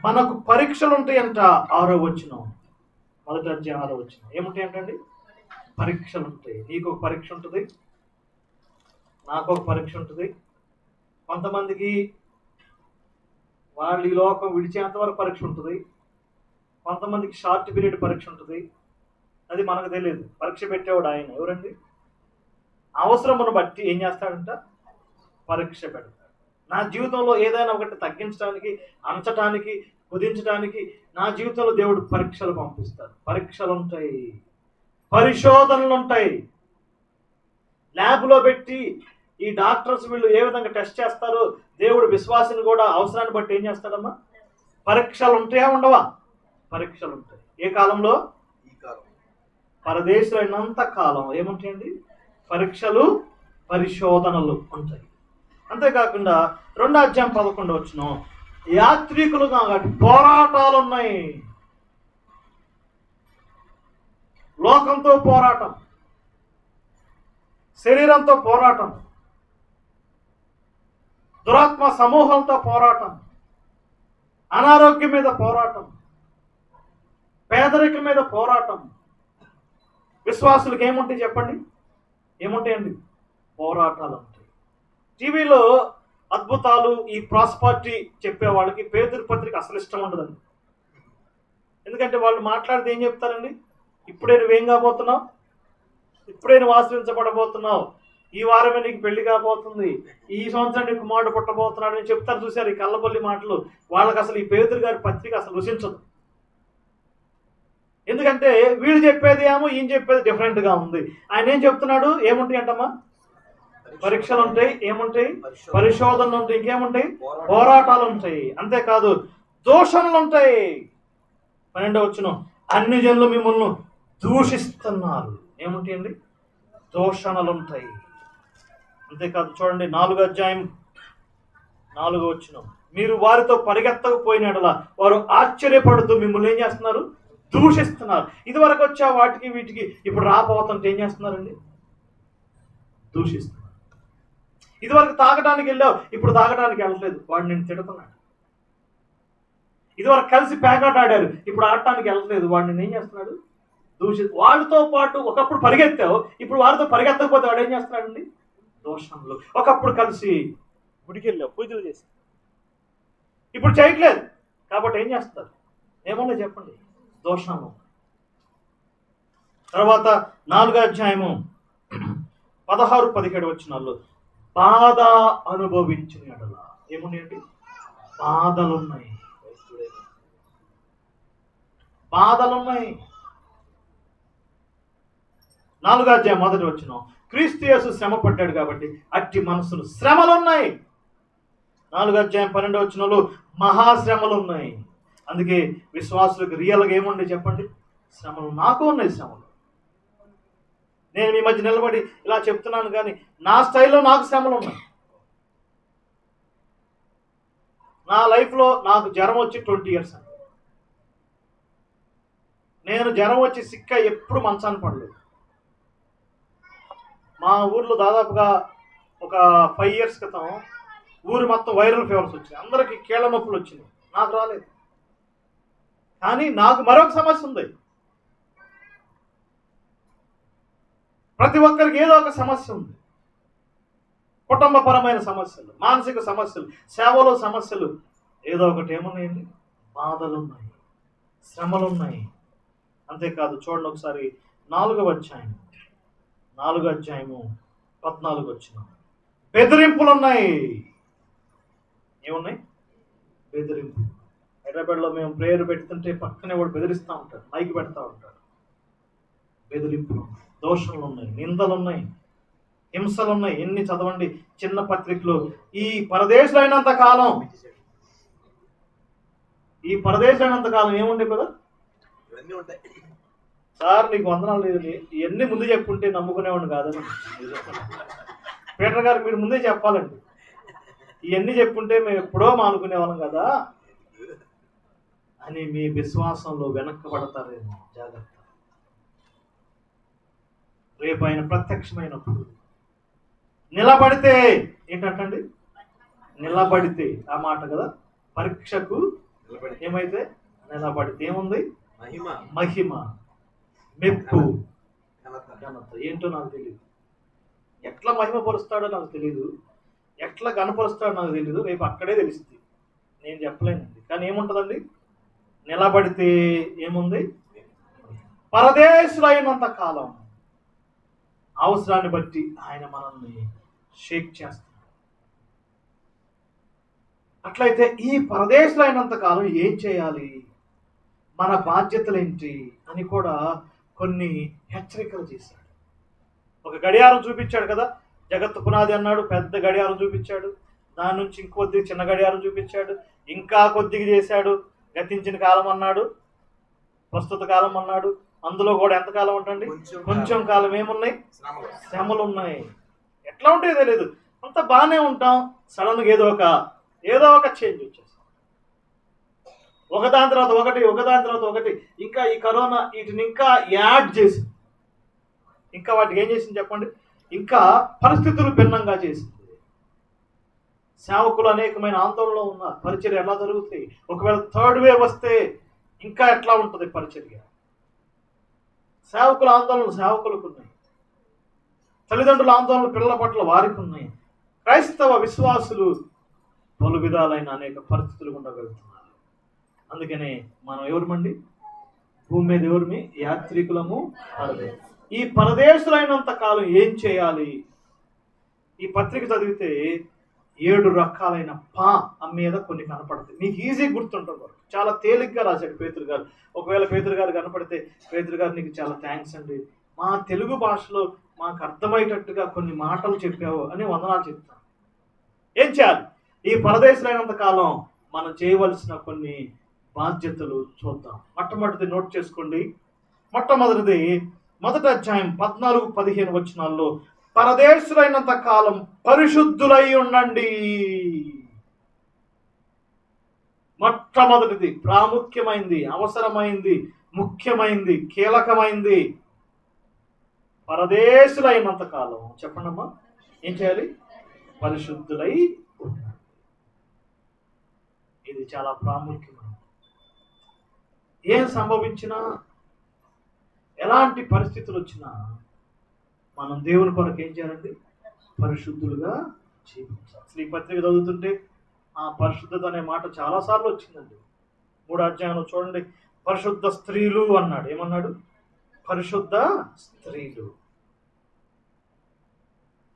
[SPEAKER 1] మనకు పరీక్షలు ఉంటాయంట. 6వ వచనం, మొదటి అధ్యాయం 6వ వచనం ఏముంటాయి అంటండి? పరీక్షలు ఉంటాయి. నీకు ఒక పరీక్ష ఉంటుంది, నాకు ఒక పరీక్ష ఉంటుంది. కొంతమందికి వాళ్ళు ఈ లోకం విడిచేంత వరకు పరీక్ష ఉంటుంది, కొంతమందికి షార్ట్ పీరియడ్ పరీక్ష ఉంటుంది. అది మనకు తెలియదు. పరీక్ష పెట్టేవాడు ఆయన ఎవరండి? అవసరమును బట్టి ఏం చేస్తాడంట? పరీక్ష పెడతాడు. నా జీవితంలో ఏదైనా ఒకటి తగ్గించడానికి, అంచడానికి, కుదించడానికి నా జీవితంలో దేవుడు పరీక్షలు పంపిస్తాడు. పరీక్షలు ఉంటాయి, పరిశోధనలు ఉంటాయి. ల్యాబ్లో పెట్టి ఈ డాక్టర్స్ వీళ్ళు ఏ విధంగా టెస్ట్ చేస్తారో దేవుడు విశ్వాసిని కూడా అవసరాన్ని బట్టి ఏం చేస్తాడమ్మా? పరీక్షలు ఉంటాయా ఉండవా? పరీక్షలు ఉంటాయి. ఏ కాలంలో? ఈ కాలం. పరదేశంలో అయినంత కాలం ఏముంటాయండి? పరీక్షలు, పరిశోధనలు ఉంటాయి. అంతేకాకుండా 2వ అధ్యాయం 11 వచనం, యాత్రికులు కాబట్టి పోరాటాలు ఉన్నాయి. లోకంతో పోరాటం, శరీరంతో పోరాటం, దురాత్మ సమూహంతో పోరాటం, అనారోగ్యం మీద పోరాటం, పేదరికం మీద పోరాటం. విశ్వాసులకు ఏముంటాయి చెప్పండి? ఏముంటాయండి? పోరాటాలు ఉంటాయి. టీవీలో అద్భుతాలు, ఈ ప్రాస్పరిటీ చెప్పే వాళ్ళకి పేతురు పత్రిక అసలు ఇష్టం ఉండదండి. ఎందుకంటే వాళ్ళు మాట్లాడితే ఏం చెప్తారండి? ఇప్పుడే నువ్వేం కాబోతున్నావు, ఇప్పుడే నువ్వు ఆశ్రయించబడబోతున్నావు, ఈ వారమే నీకు పెళ్లి కాబోతుంది, ఈ సంవత్సరం నీకు కుమారుడు పుట్టబోతున్నాడు అని చెప్తారు. చూశారు ఈ కళ్ళబొల్లి మాటలు. వాళ్ళకి అసలు ఈ పేతురు గారి పత్రిక అసలు రుచించదు. ఎందుకంటే వీళ్ళు చెప్పేది ఏమో, ఈయన చెప్పేది డిఫరెంట్గా ఉంది. ఆయన ఏం చెప్తున్నాడు? ఏముంటాయి అంటమ్మా? పరీక్షలు ఉంటాయి. ఏముంటాయి? పరిశోధనలు ఉంటాయి. ఇంకేముంటాయి? పోరాటాలు ఉంటాయి. అంతేకాదు దూషణలు ఉంటాయి. 12వ వచనం, అన్ని జనులు మిమ్మల్ని దూషిస్తున్నారు. ఏముంటాయండి? దూషణలు ఉంటాయి. అంతేకాదు చూడండి 4వ అధ్యాయం 4వ వచనం, మీరు వారితో పరిగెత్తకపోయినట్లా వారు ఆశ్చర్యపడుతూ మిమ్మల్ని ఏం చేస్తున్నారు? దూషిస్తున్నారు. ఇదివరకు వచ్చా వాటికి వీటికి, ఇప్పుడు రాబోతుంటే ఏం చేస్తున్నారండి? దూషిస్తున్నారు. ఇదివరకు తాగడానికి వెళ్ళావు, ఇప్పుడు తాగడానికి వెళ్ళలేదు, వాడు నేను తిడుతున్నాడు. ఇదివరకు కలిసి పేకాట ఆడారు, ఇప్పుడు ఆడటానికి వెళ్ళలేదు, వాడు నేను ఏం చేస్తున్నాడు? వాళ్ళతో పాటు ఒకప్పుడు పరిగెత్తావు, ఇప్పుడు వారితో పరిగెత్తకపోతే వాడు ఏం చేస్తున్నాడండి? దోషంలో. ఒకప్పుడు కలిసి గుడికి వెళ్ళావు, పూజలు చేసి, ఇప్పుడు చేయట్లేదు, కాబట్టి ఏం చేస్తారు? ఏమన్నా చెప్పండి? దోషము. తర్వాత 4వ అధ్యాయము 16-17 వచనాల్లో, బాధ అనుభవించిన ఎడల ఏమున్నాయండి? బాధలున్నాయి. బాధలున్నాయి. 4వ అధ్యాయం 1వ వచనం, క్రీస్తు యేసు శ్రమ పడ్డాడు కాబట్టి అట్టి మనసులు శ్రమలున్నాయి. 4వ అధ్యాయం 12వ వచనంలో మహాశ్రమలు ఉన్నాయి. అందుకే విశ్వాసులకు రియల్గా ఏముండే చెప్పండి? శ్రమలు. నాకు ఉన్నాయి శ్రమలు. నేను మీ మధ్య నిలబడి ఇలా చెప్తున్నాను, కానీ నా స్టైల్లో నాకు శ్రమలు ఉన్నాయి. నా లైఫ్లో నాకు జ్వరం వచ్చి 20 years అండి. నేను జ్వరం వచ్చి సిక్క ఎప్పుడు మంచాన్ని పడలేదు. మా ఊర్లో దాదాపుగా ఒక 5 years క్రితం ఊరు మొత్తం వైరల్ ఫీవర్స్ వచ్చినాయి. అందరికీ కీళ్ళ నొప్పులు వచ్చినాయి, నాకు రాలేదు. కానీ నాకు మరొక సమస్య ఉంది. ప్రతి ఒక్కరికి ఏదో ఒక సమస్య ఉంది. కుటుంబపరమైన సమస్యలు, మానసిక సమస్యలు, సేవలో సమస్యలు, ఏదో ఒకటి ఏమున్నాయండి? బాధలు ఉన్నాయి, శ్రమలు ఉన్నాయి. అంతేకాదు చూడండి ఒకసారి 4వ అధ్యాయం 14 వచనం, బెదిరింపులు ఉన్నాయి. ఏమున్నాయి? బెదిరింపులు. హైదరాబాద్లో మేము ప్రేయర్ పెడుతుంటే పక్కనే వాడు బెదిరిస్తూ ఉంటాడు, మైక్ పెడతా ఉంటాడు. బెదిరింపులు ఉన్నాయి, దోషణలు ఉన్నాయి, నిందలు ఉన్నాయి, హింసలు ఉన్నాయి. ఎన్ని చదవండి చిన్న పత్రికలు. ఈ పరదేశంలో అయినంత కాలం ఏముండే కదా? ఇవన్నీ ఉంటాయి. సార్ నీకు వందనాలు లేదు, ఇవన్నీ ముందు చెప్పుంటే నమ్ముకునేవాడిని కాదని. పీటర్ గారు మీరు ముందే చెప్పాలండి, ఇవన్నీ చెప్పుంటే మేము ఎప్పుడో మానుకునేవాళ్ళం కదా అని. మీ విశ్వాసంలో వెనక్కబడతారేమో, జాగ్రత్త. రేపు ఆయన ప్రత్యక్షమైనప్పుడు నిలబడితే ఏంటంటండి? నిలబడితే ఆ మాట కదా, పరీక్షకు ఏమైతే నిలబడితే ఏముంది? మహిమ, మెప్పు, ఘనత. ఏంటో నాకు తెలియదు. ఎట్లా మహిమపరుస్తాడో నాకు తెలియదు, ఎట్లా కనపరుస్తాడో నాకు తెలియదు. రేపు అక్కడే తెలుస్తుంది, నేను చెప్పలేనండి. కానీ ఏముంటుందండి? నిలబడితే ఏముంది? పరదేశులు అయినంత కాలం అవసరాన్ని బట్టి ఆయన మనల్ని షేక్ చేస్తాడు. అట్లయితే ఈ పరదేశంలో అయినంత కాలం ఏం చేయాలి, మన బాధ్యతలేంటి అని కూడా కొన్ని హెచ్చరికలు చేశాడు. ఒక గడియారం చూపించాడు కదా, జగత్తు పునాది అన్నాడు, పెద్ద గడియారం చూపించాడు. దాని నుంచి ఇంకొద్ది చిన్న గడియారం చూపించాడు, ఇంకా కొద్దిగా చేశాడు. గతించిన కాలం అన్నాడు, ప్రస్తుత కాలం అన్నాడు. అందులో కూడా ఎంతకాలం ఉంటుంది? కొంచెం కాలం. ఏమున్నాయి? శ్రమలు ఉన్నాయి. ఎట్లా ఉంటాయో తెలియదు, అంత బాగానే ఉంటాం. సడన్గా ఏదో ఒక చేంజ్ వచ్చేస్తుంది. ఒకదాని తర్వాత ఒకటి. ఇంకా ఈ కరోనా వీటిని ఇంకా యాడ్ చేసింది. ఇంకా వాటికి ఏం చేసింది చెప్పండి? ఇంకా పరిస్థితులు భిన్నంగా చేసింది. సేవకులు అనేకమైన ఆందోళనలో ఉన్నారు. పరిచర్య ఎలా జరుగుతాయి? ఒకవేళ థర్డ్ వేవ్ వస్తే ఇంకా ఎట్లా ఉంటుంది పరిచర్య? సేవకుల ఆందోళనలు సేవకులకు ఉన్నాయి, తల్లిదండ్రుల ఆందోళనలు పిల్లల పట్ల వారికి ఉన్నాయి. క్రైస్తవ విశ్వాసులు పలు విధాలైన అనేక పరిస్థితులు గుండా వెళ్తున్నారు. అందుకనే మనం ఎవరమండి? భూమి మీద ఎవరిమి? యాత్రికులము, పరదేశ. ఈ పరదేశులైనంత కాలం ఏం చేయాలి? ఈ పత్రిక చదివితే 7 రకాలైన మీద కొన్ని కనపడతాయి. మీకు ఈజీ గుర్తుంటుంది, చాలా తేలిగ్గా రాశాడు పేతురు గారు. ఒకవేళ పేతురు గారు కనపడితే, పేతురు గారు నీకు చాలా థ్యాంక్స్ అండి, మా తెలుగు భాషలో మాకు అర్థమయ్యేటట్టుగా కొన్ని మాటలు చెప్పావు అని వందనాలు చెప్తాను. ఏం చేయాలి? ఈ పరదేశులైనంత కాలం మనం చేయవలసిన కొన్ని బాధ్యతలు చూద్దాం. మొట్టమొదటిది నోట్ చేసుకోండి. మొట్టమొదటిది 1వ అధ్యాయం 14-15 వచనాల్లో, పరదేశులైనంత కాలం పరిశుద్ధులై ఉండండి. మొట్టమొదటిది, ప్రాముఖ్యమైంది, అవసరమైంది, ముఖ్యమైంది, కీలకమైంది. పరదేశులైనంత కాలం చెప్పండమ్మా ఏం చేయాలి? పరిశుద్ధులై ఉండండి. ఇది చాలా ప్రాముఖ్యమైనది. ఏం సంభవించినా, ఎలాంటి పరిస్థితులు వచ్చినా మనం దేవుని కొరకు ఏం చేయాలండి? పరిశుద్ధులుగా జీవించాలి. అసలు ఈ పత్రిక చదువుతుంటే ఆ పరిశుద్ధత అనే మాట చాలాసార్లు వచ్చిందండి. 3వ అధ్యాయంలో చూడండి, పరిశుద్ధ స్త్రీలు అన్నాడు. ఏమన్నాడు? పరిశుద్ధ స్త్రీలు.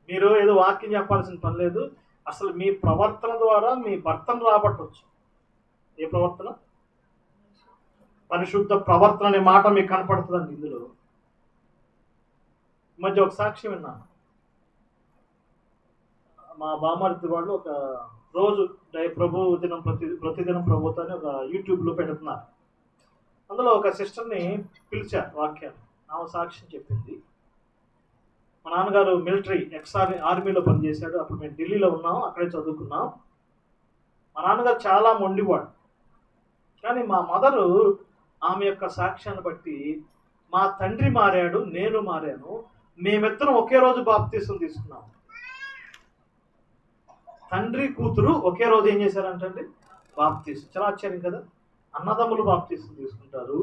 [SPEAKER 1] మీరు ఏదో వాక్యం చెప్పాల్సిన పని లేదు. అసలు మీ ప్రవర్తన ద్వారా మీ భర్తను రాబట్టవచ్చు. ఏ ప్రవర్తన? పరిశుద్ధ ప్రవర్తన అనే మాట మీకు కనపడుతుందండి ఇందులో. ఈ మధ్య ఒక సాక్ష్యం విన్నాను. మా బామర్ది వాళ్ళు ఒక రోజు ప్రతిదినం ప్రభుత్వం అని ఒక యూట్యూబ్లో పెడుతున్నారు. అందులో ఒక సిస్టర్ని పిలిచారు వాక్యాన్ని. ఆమె సాక్ష్యం చెప్పింది. మా నాన్నగారు మిలిటరీ ఆర్మీలో పనిచేశాడు. అప్పుడు మేము ఢిల్లీలో ఉన్నాం, అక్కడే చదువుకున్నాం. మా నాన్నగారు చాలా మొండివాడు. కానీ మా మదరు ఆమె యొక్క సాక్ష్యాన్ని బట్టి, మా తండ్రి మారాడు, నేను మారాను, మేమిద్దరం ఒకే రోజు బాప్తీసం తీసుకున్నాం. తండ్రి కూతురు ఒకే రోజు ఏం చేశారంటే బాప్తీసం. చాలా ఆశ్చర్యం కదా. అన్నదమ్ములు బాప్తీసం తీసుకుంటారు,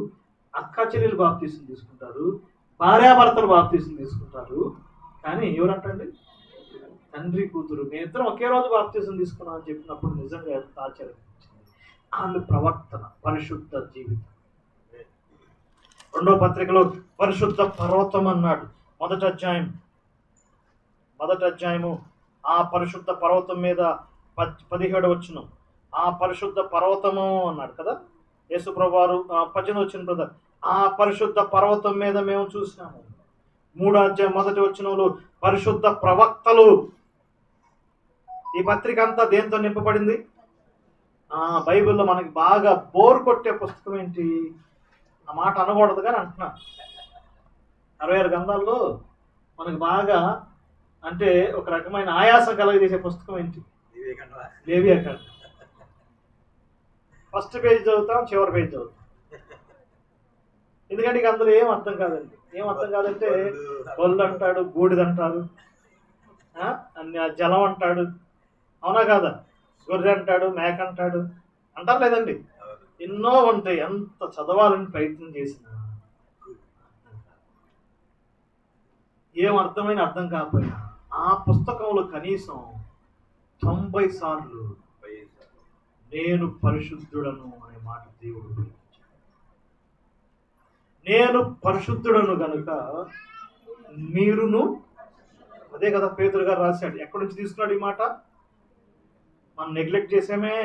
[SPEAKER 1] అక్క చెల్లెలు బాప్తీసం తీసుకుంటారు, భార్యాభర్తలు బాప్తీసం తీసుకుంటారు. కానీ ఎవరంటండి? తండ్రి కూతురు మేమిద్దరం ఒకే రోజు బాప్తీసం తీసుకున్నాం అని చెప్పినప్పుడు నిజంగా ఎంత ఆశ్చర్యం. ఆమె ప్రవర్తన, పరిశుద్ధ జీవితం. 2వ పత్రికలో పరిశుద్ధ పర్వతం అన్నాడు. 1వ అధ్యాయము ఆ పరిశుద్ధ పర్వతం మీద 17వ వచనం, ఆ పరిశుద్ధ పర్వతము అన్నాడు కదా. యేసుప్రభువు వారు 18వ వచనం బ్రదర్, ఆ పరిశుద్ధ పర్వతం మీద మేము చూసినాము. 3వ అధ్యాయం 1వ వచనంలో పరిశుద్ధ ప్రవక్తలు. ఈ పత్రిక అంతా దేంతో నింపబడింది? బైబిల్లో మనకి బాగా బోర్ కొట్టే పుస్తకం ఏంటి? ఆ మాట అనకూడదు కానీ అంటున్నా, 66 గ్రంథాల్లో మనకు బాగా అంటే ఒక రకమైన ఆయాసం కలగజేసే పుస్తకం ఏంటి? లేవియాకాండం. ఫస్ట్ పేజ్ చదువుతాం, చివరి పేజ్ చదువుతాం. ఎందుకంటే ఇక అందులో ఏం అర్థం కాదండి. ఏం అర్థం కాదంటే బొల్లు అంటాడు, బూడిద అంటారు, జలం అంటాడు, అవునా కాదా? గొర్రె అంటాడు, మేక అంటాడు, అంటారు లేదండి. ఎన్నో ఉంటాయి. ఎంత చదవాలని ప్రయత్నం చేసినా ఏం అర్థం కాకపోయినా ఆ పుస్తకంలో కనీసం 90 సార్లు నేను పరిశుద్ధుడను అనే మాట దేవుడు ఉపయోగించాడు. నేను పరిశుద్ధుడను గనుక మీరును, అదే కదా పేతురు గారు రాశాడు. ఎక్కడి నుంచి తీసుకున్నాడు ఈ మాట? మనం నెగ్లెక్ట్ చేసామే.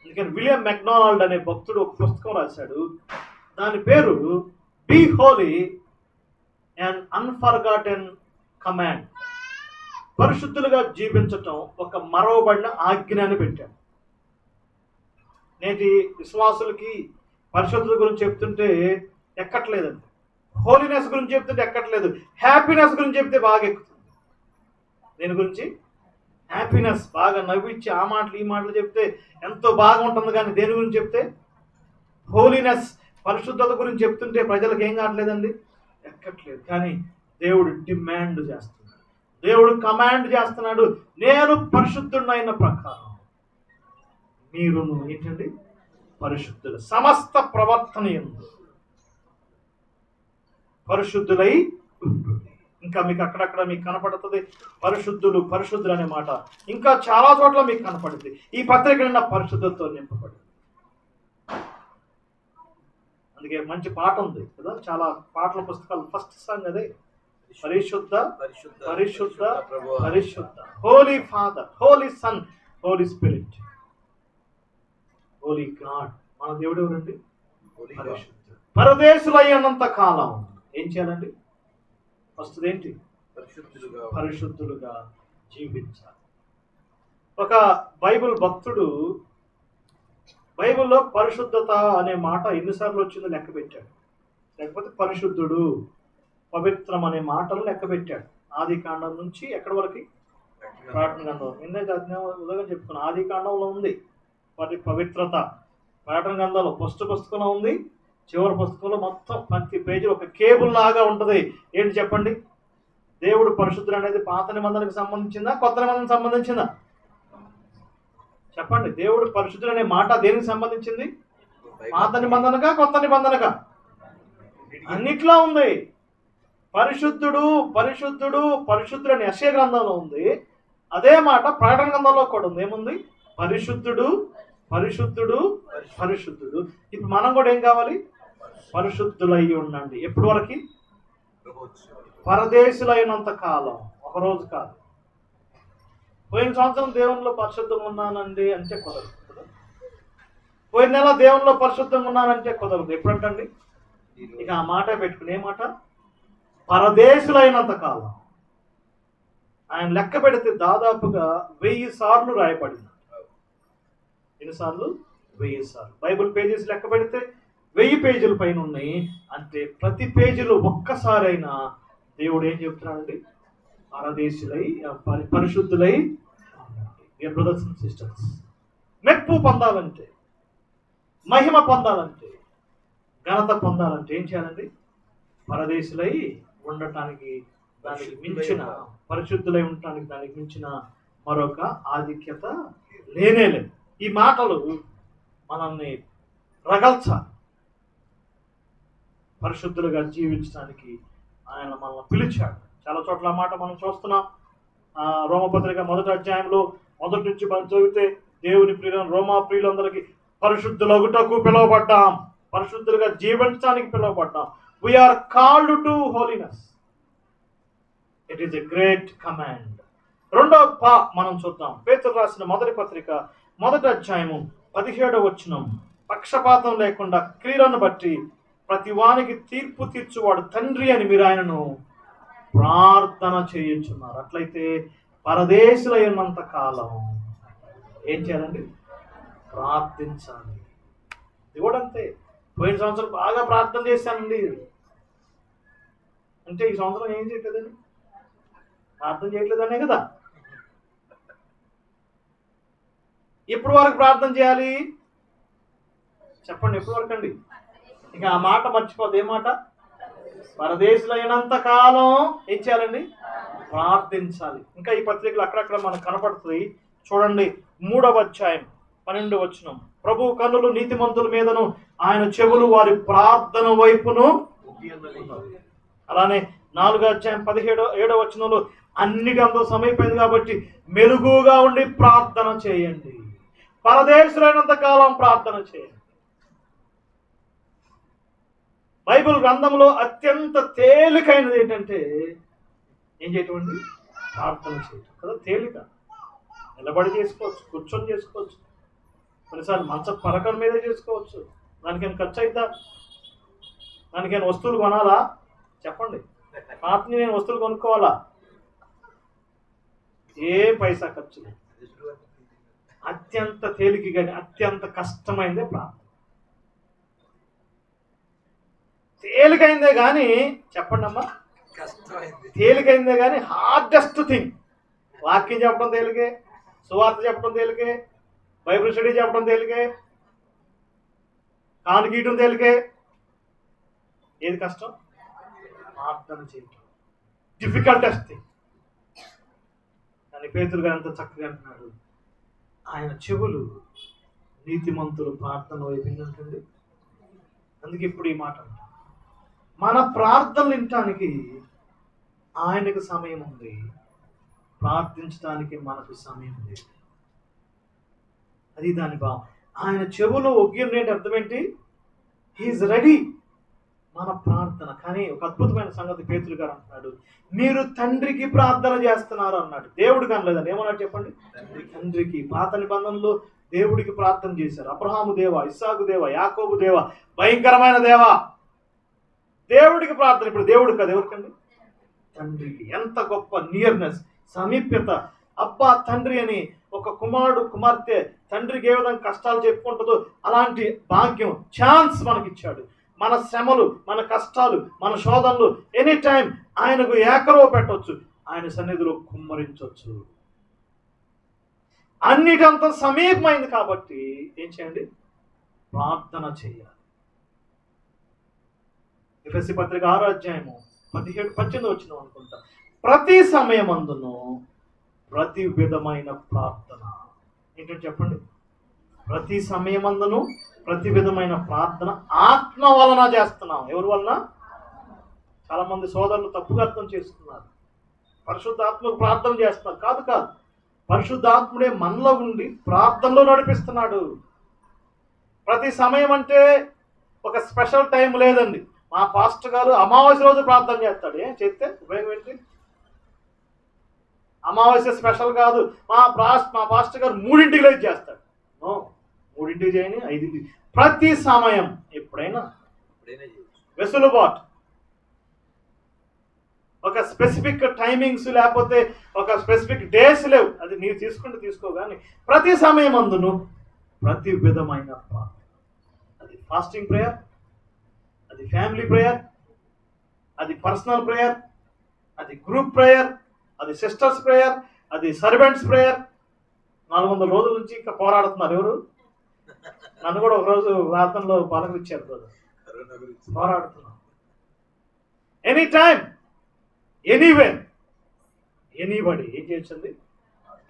[SPEAKER 1] అందుకని విలియం మెక్డొనాల్డ్ అనే భక్తుడు ఒక పుస్తకం రాశాడు. దాని పేరు బీ హోలీ అండ్ అన్ఫర్గాటెన్ కమాండ్. పరిశుద్ధులుగా జీవించటం ఒక మరవబడిన ఆజ్ఞ అని పెట్టాడు. నేటి విశ్వాసులకి పరిశుద్ధుల గురించి చెప్తుంటే ఎక్కట్లేదండి. హోలీనెస్ గురించి చెప్తుంటే ఎక్కట్లేదు. హ్యాపీనెస్ గురించి చెప్తే బాగా ఎక్కుతుంది. దేని గురించి? హ్యాపీనెస్. బాగా నవ్వించి ఆ మాటలు ఈ మాటలు చెప్తే ఎంతో బాగా ఉంటుంది. కానీ దేని గురించి చెప్తే, హోలీనెస్ పరిశుద్ధత గురించి చెప్తుంటే ప్రజలకు ఏం కావట్లేదండి, ఎక్కట్లేదు. కానీ దేవుడు డిమాండ్ చేస్తున్నాడు, దేవుడు కమాండ్ చేస్తున్నాడు, నేను పరిశుద్ధుడైన ప్రకారం మీరును ఏంటండి పరిశుద్ధులు, సమస్త ప్రవర్తన యందు పరిశుద్ధులై ఉంటుంది. ఇంకా మీకు అక్కడక్కడ మీకు కనపడుతుంది పరిశుద్ధులు పరిశుద్ధులు అనే మాట. ఇంకా చాలా చోట్ల మీకు కనపడుతుంది. ఈ పత్రిక నిండా పరిశుద్ధతతో నింపబడింది. అందుకే మంచి పాట ఉంది కదా, చాలా పాటల పుస్తకాలు ఫస్ట్ సాంగ్ అదే, పరిశుద్ధ పరిశుద్ధ పరిశుద్ధ. Holy father, holy son, holy spirit, holy god. మన దేవుడు ఎవరండి? పరిశుద్ధుడు. పరదేశులైనంత కాలం ఏం చేయాలండి? ఫస్ట్ ఏంటి? పరిశుద్ధులుగా జీవించాలి. ఒక బైబిల్ భక్తుడు బైబిల్లో పరిశుద్ధత అనే మాట ఎన్నిసార్లు వచ్చిందో లెక్క పెట్టాడు. లేకపోతే పరిశుద్ధుడు, పవిత్రం అనే మాటలు లెక్క పెట్టాడు. ఆది కాండం నుంచి ఎక్కడి వరకు? ప్రకటన గ్రంథం. నిన్నే ఉదయం చెప్పుకున్నాను, ఆది కాండంలో ఉంది పవిత్రత. ప్రకటన గ్రంథంలో ఫస్ట్ పుస్తకంలో ఉంది, చివరి పుస్తకంలో మొత్తం ప్రతి పేజీ ఒక కేబుల్ లాగా ఉంటుంది. ఏంటి చెప్పండి? దేవుడు పరిశుద్ధుడు అనేది పాత నిబంధనకు సంబంధించిందా, కొత్త నిబంధనకు సంబంధించిందా? చెప్పండి. దేవుడు పరిశుద్ధుడు అనే మాట దేనికి సంబంధించింది? పాత నిబంధనగా, కొత్త నిబంధనగా? అన్నిట్లో ఉంది. పరిశుద్ధుడు పరిశుద్ధుడు పరిశుద్ధుడు అని యెషయా గ్రంథంలో ఉంది. అదే మాట ప్రకటన గ్రంథంలో కూడా ఉంది. ఏముంది? పరిశుద్ధుడు పరిశుద్ధుడు పరిశుద్ధుడు. ఇప్పుడు మనం కూడా ఏం కావాలి? పరిశుద్ధులై ఉండండి. ఎప్పటి వరకు? పరదేశులైనంత కాలం. ఒకరోజు కాదు. పోయిన సంవత్సరం దేవునిలో పరిశుద్ధంగా ఉన్నానండి అంటే కుదరదు. పోయిన నెల దేవునిలో పరిశుద్ధంగా ఉన్నానంటే కుదరదు. ఎప్పుడంటండి? ఇక ఆ మాట పెట్టుకుని, ఏ మాట? పరదేశులైనంత కాలం. ఆయన లెక్క పెడితే దాదాపుగా 1000 సార్లు రాయబడింది. ఎన్నిసార్లు? 1000 సార్లు. బైబిల్ పేజెస్ లెక్క పెడితే 1000 పేజీల పైన ఉన్నాయి. అంటే ప్రతి పేజీలో ఒక్కసారైనా దేవుడు ఏం చెప్తున్నాడండి? పరదేశులై పరిశుద్ధులై. బ్రదర్స్ అండ్ సిస్టర్స్, మెప్పు పొందాలంటే, మహిమ పొందాలంటే, ఘనత పొందాలంటే ఏం చేయాలండి? పరదేశులై ఉండటానికి, దానికి మించిన పరిశుద్ధులై ఉండటానికి దానికి మించిన మరొక ఆధిక్యత లేనే లేదు. ఈ మాటలు మనల్ని రగల్చాలి. పరిశుద్ధులుగా జీవించడానికి ఆయన మనల్ని పిలిచాడు. చాలా చోట్ల ఆ మాట మనం చూస్తున్నాం. రోమపత్రిక 1వ అధ్యాయంలో 1 నుంచి మనం చదివితే, దేవుని ప్రియులను రోమా ప్రియులందరికీ పరిశుద్ధులగుటకు పిలువబడ్డాం, పరిశుద్ధులుగా జీవించడానికి పిలువబడ్డాం. We are called to holiness. It is a great command. రెండవ మనం చూద్దాం. పేతురు రాసిన మొదటి పత్రిక 1వ అధ్యాయము 17వ వచనం. పక్షపాతం లేకుండా క్రియలను బట్టి ప్రతి వానికి తీర్పు తీర్చువాడు తండ్రి అని మీరు ఆయనను ప్రార్థన చేయించున్నారు. అట్లయితే పరదేశులైనంత కాలం ఏం చేయాలండి? ప్రార్థించాలి. ఇది కూడా అంతే. పోయిన సంవత్సరం బాగా ప్రార్థన చేశానండి అంటే ఈ సంవత్సరం ఏం చేయట్లేదండి? ప్రార్థన చేయట్లేదనే కదా. ఎప్పుడు వరకు ప్రార్థన చేయాలి చెప్పండి? ఎప్పుడు వరకు అండి? ఇక ఆ మాట మర్చిపోతే. ఏ మాట? పరదేశులైనంత కాలం ఏం చేయాలండి? ప్రార్థించాలి. ఇంకా ఈ పత్రికలు అక్కడక్కడ మనకు కనపడుతుంది. చూడండి, 3వ అధ్యాయం 12వ వచనం. ప్రభు కన్నులు నీతిమంతుల మీదను, ఆయన చెవులు వారి ప్రార్థన వైపును. అలానే 4వ అధ్యాయం 17వ వచనంలో, అన్ని గంటల సమయమైంది కాబట్టి మెలుగుగా ఉండి ప్రార్థన చేయండి. పరదేశులైనంత కాలం ప్రార్థన చేయండి. బైబిల్ గ్రంథంలో అత్యంత తేలికైనది ఏంటంటే ఏం చేయటం అండి? ప్రార్థన చేయటం కదా. తేలిక. నిలబడి చేసుకోవచ్చు, కూర్చొని చేసుకోవచ్చు, కొన్నిసార్లు మంచం పరకల మీదే చేసుకోవచ్చు. దానికైనా ఖర్చు అవుతా? దానికైనా వస్తువులు కొనాలా? చెప్పండి. ప్రార్థన నేను వస్తువులు కొనుక్కోవాలా? ఏ పైసా ఖర్చు లేదు. అత్యంత తేలికగా అత్యంత కష్టమైందే ప్రార్థన. తేలికైందే కానీ, చెప్పండి అమ్మా, తేలికైందే కానీ హార్డెస్ట్ థింగ్. వాక్యం చెప్పడం తేలికే, సువార్త చెప్పడం తేలికే, బైబిల్ స్టడీ చెప్పడం తేలికే, కానుకీయటం తేలికే. ఏది కష్టం? ప్రార్థన చేయటం డిఫికల్టెస్ట్ థింగ్. కానీ పేతురు గారు ఎంత చక్కగా అంటున్నాడు, ఆయన చెవులు నీతిమంతులు ప్రార్థన వైపు ఉంటుంది. అందుకే ఇప్పుడు ఈ మాట అంటారు, మన ప్రార్థనలు వినటానికి ఆయనకు సమయం ఉంది, ప్రార్థించడానికి మనకు సమయం లేదు. అది దాని భావం. ఆయన చెవులు ఒగ్గినేటి అర్థం ఏంటి? హీఈస్ రెడీ మన ప్రార్థన. కానీ ఒక అద్భుతమైన సంగతి పేతురు గారు అంటున్నాడు, మీరు తండ్రికి ప్రార్థన చేస్తున్నారు అన్నాడు. దేవుడికి అనలేదండి. ఏమన్నాడు చెప్పండి? తండ్రికి. పాత నిబంధనలో దేవుడికి ప్రార్థన చేశారు. అబ్రహాము దేవ, ఇస్సాకు దేవ, యాకోబు దేవ, భయంకరమైన దేవ, దేవుడికి ప్రార్థన. ఇప్పుడు దేవుడు కదా, ఎవరికండి? తండ్రికి. ఎంత గొప్ప నియర్నెస్, సమీప్యత. అబ్బా తండ్రి అని ఒక కుమారుడు కుమార్తె తండ్రికి ఏ విధంగా కష్టాలు చెప్పుకుంటుందో అలాంటి భాగ్యం, ఛాన్స్ మనకిచ్చాడు. మన శ్రమలు, మన కష్టాలు, మన శోధనలు ఎనీ టైం ఆయనకు ఏకరవ పెట్టవచ్చు, ఆయన సన్నిధిలో కుమ్మరించవచ్చు. అన్నిటంత సమీపమైంది కాబట్టి ఏం చేయండి? ప్రార్థన చేయాలి. ఎఫెసీ పత్రిక 6వ అధ్యాయము 17-18 వచ్చిన అనుకుంటా. ప్రతి సమయమందును ప్రతి విధమైన ప్రార్థన. ఏంటంటే చెప్పండి? ప్రతి సమయమందును ప్రతి విధమైన ప్రార్థన ఆత్మ వలన చేస్తున్నాం. ఎవరి వలన? చాలా మంది సోదరులు తప్పుగా అర్థం చేసుకున్నారు. పరిశుద్ధాత్మకు ప్రార్థన చేస్తున్నారు. కాదు కాదు, పరిశుద్ధాత్ముడే మనలో ఉండి ప్రార్థనలో నడిపిస్తున్నాడు. ప్రతి సమయం అంటే ఒక స్పెషల్ టైం లేదండి. మా పాస్టర్ గారు అమావాస్య రోజు ప్రార్థన చేస్తాడు. ఏం చేస్తే ఉపయోగం ఏంటి? అమావాస్య స్పెషల్ కాదు. మా పాస్టర్ గారు 3ంటికి లేచి చేస్తాడు. 3ంటికి చేయని 5ంటికి. ప్రతి సమయం ఎప్పుడైనా వెసులుబాటు. ఒక స్పెసిఫిక్ టైమింగ్స్ లేకపోతే ఒక స్పెసిఫిక్ డేస్ లేవు. అది నీవు తీసుకుంటే తీసుకో, కానీ ప్రతి సమయం అందును ప్రతి విధమైన ప్రార్థన. అది ఫాస్టింగ్ ప్రేయర్, అది ఫ్యామిలీ ప్రేయర్, అది పర్సనల్ ప్రేయర్, అది గ్రూప్ ప్రేయర్, అది సిస్టర్స్ ప్రేయర్, అది సర్వెంట్స్ ప్రేయర్. 400 రోజుల నుంచి ఇంకా పోరాడుతున్నారు. ఎవరు? నన్ను కూడా ఒకరోజు ప్రార్థనలో పలకరించారు. పోరాడుతున్నాం. ఎనీ టైం, ఎనీవేర్, ఎనీబడి ఏం చేయొచ్చండి?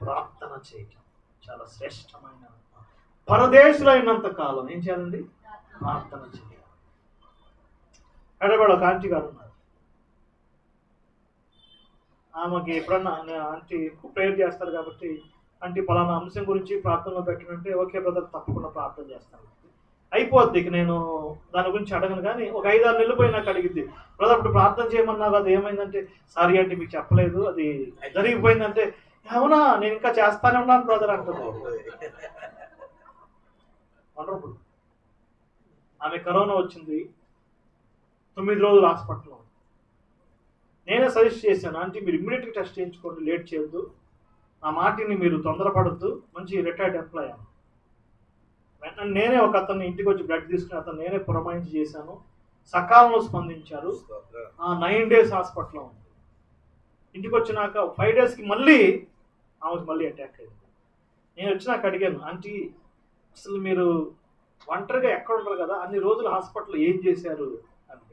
[SPEAKER 1] ప్రార్థన చేయటం చాలా శ్రేష్టమైన. పరదేశులు అయినంత కాలం ఏం చేయాలండి? ప్రార్థన చేయాలి. హైదరాబాద్ ఒక ఆంటీ గారు ఉన్నారు. ఆమెకి ఎప్పుడన్నా ఆంటీ ఎక్కువ ప్రేయర్ చేస్తారు కాబట్టి, ఆంటీ పలానా అంశం గురించి ప్రార్థనలో పెట్టనంటే ఓకే బ్రదర్ తప్పకుండా ప్రార్థన చేస్తాను. అయిపోద్ది. ఇక నేను దాని గురించి అడగను. కానీ ఒక 5-6 నెలలు పోయి నాకు అడిగింది, బ్రదర్ ఇప్పుడు ప్రార్థన చేయమన్నావు కదా ఏమైందంటే, సారీ అంటే మీకు చెప్పలేదు, అది జరిగిపోయిందంటే, అవునా నేను ఇంకా చేస్తానే ఉన్నాను బ్రదర్ అంటుంది. వండర్ఫుల్. ఆమె కరోనా వచ్చింది, 9 రోజులు హాస్పిటల్లో. నేనే సజెస్ట్ చేశాను, అంటే మీరు ఇమ్మీడియట్గా టెస్ట్ చేయించుకోండి, లేట్ చేయొద్దు, నా మాటిని మీరు తొందరపడద్దు, మంచి రిటైర్డ్ ఎంప్లాయ్ అని. వెంటనే నేనే ఒక అతన్ని ఇంటికి వచ్చి బ్లడ్ తీసుకుని అతను నేనే పురమాయించి చేశాను. సకాలంలో స్పందించారు. 9 days హాస్పిటల్లో ఉంది. ఇంటికి వచ్చినాక 5 daysకి మళ్ళీ ఆమెకు మళ్ళీ అటాక్ అయింది. నేను వచ్చినాక అడిగాను, ఆంటీ అసలు మీరు ఒంటరిగా ఎక్కడ ఉండరు కదా, అన్ని రోజులు హాస్పిటల్లో ఏం చేశారు అని.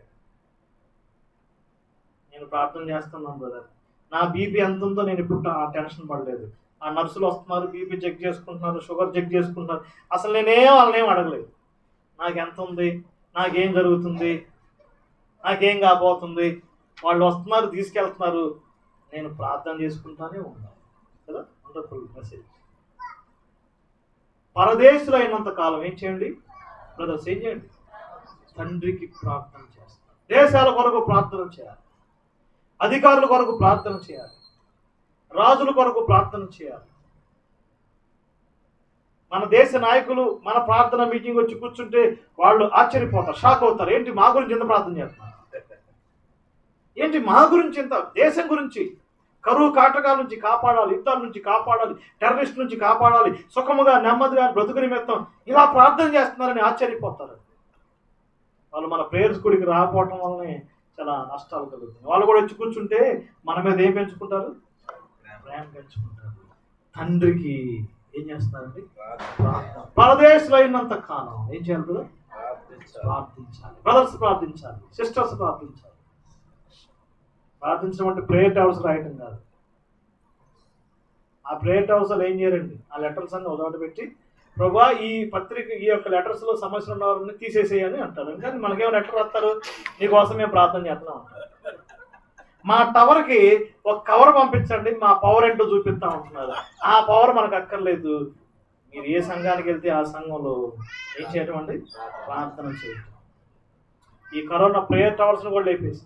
[SPEAKER 1] నేను ప్రార్థన చేస్తున్నాను బ్రదర్, నా బీపీ ఎంత ఉందో నేను ఇప్పుడు టెన్షన్ పడలేదు. ఆ నర్సులు వస్తున్నారు, బీపీ చెక్ చేసుకుంటున్నారు, షుగర్ చెక్ చేసుకుంటున్నారు. అసలు వాళ్ళనేం అడగలేదు. నాకు ఎంత ఉంది, నాకేం జరుగుతుంది, నాకేం కాబోతుంది, వాళ్ళు వస్తున్నారు తీసుకెళ్తున్నారు, నేను ప్రార్థన చేసుకుంటానే ఉన్నాను కదా. Wonderful message. పరదేశులు అయినంత కాలం ఏం చేయండి బ్రదర్స్? ఏం చేయండి? తండ్రికి ప్రార్థన చేస్తారు. దేశాల కొరకు ప్రార్థన చేయాలి, అధికారుల కొరకు ప్రార్థన చేయాలి, రాజుల కొరకు ప్రార్థన చేయాలి, మన దేశ నాయకులు మన ప్రార్థన మీటింగ్ వచ్చి కూర్చుంటే వాళ్ళు ఆశ్చర్యపోతారు, షాక్ అవుతారు. ఏంటి మా గురించి ఎంత ప్రార్థన చేస్తున్నారు, ఏంటి మా గురించి ఎంత, దేశం గురించి, కరువు కాటకాల నుంచి కాపాడాలి, యుద్ధాల నుంచి కాపాడాలి, టెర్రరిస్ట్ నుంచి కాపాడాలి, సుఖముగా నెమ్మదిగా బ్రతుకు నిమిత్తం ఇలా ప్రార్థన చేస్తున్నారని ఆశ్చర్యపోతారు. వాళ్ళు మన ప్రేయర్స్ గుడికి రాకపోవటం వల్లనే చాలా నష్టాలు కలుగుతుంది. వాళ్ళు కూడా వచ్చి కూర్చుంటే మన మీద ఏం పెంచుకుంటారు, ప్రేమ పెంచుకుంటారు. తండ్రికి ఏం చేస్తున్నారండి, పరదేశంలో అయినంత కాలం ఏం చేయాలి బ్రదర్, ప్రార్థించాలి. బ్రదర్స్ ప్రార్థించాలి, సిస్టర్స్ ప్రార్థించాలి. ప్రార్థించడం అంటే ప్రేయర్ టవర్స్ రాయటం కాదు. ఆ ప్రేయర్ టవర్స్ ఏం చేయరండి, ఆ లెటర్స్ అన్ని ఒకటి పెట్టి ప్రభా ఈ పత్రిక ఈ యొక్క లెటర్స్ లో సమస్యలు ఉన్న వారిని తీసేసేయని అంటారు. కానీ మనకేమో లెటర్ రాస్తారు, నీకోసం మేము ప్రార్థన చేస్తున్నాం అంటారు. మా టవర్కి ఒక కవర్ పంపించండి, మా పవర్ ఏంటో చూపిస్తా ఉంటున్నారు. ఆ పవర్ మనకు అక్కర్లేదు. మీరు ఏ సంఘానికి వెళ్తే ఆ సంఘంలో ఏం చేయటం అండి, ప్రార్థన చేయటం. ఈ కరోనా ప్రేయర్ టవర్స్ని కూడా లేపేసి,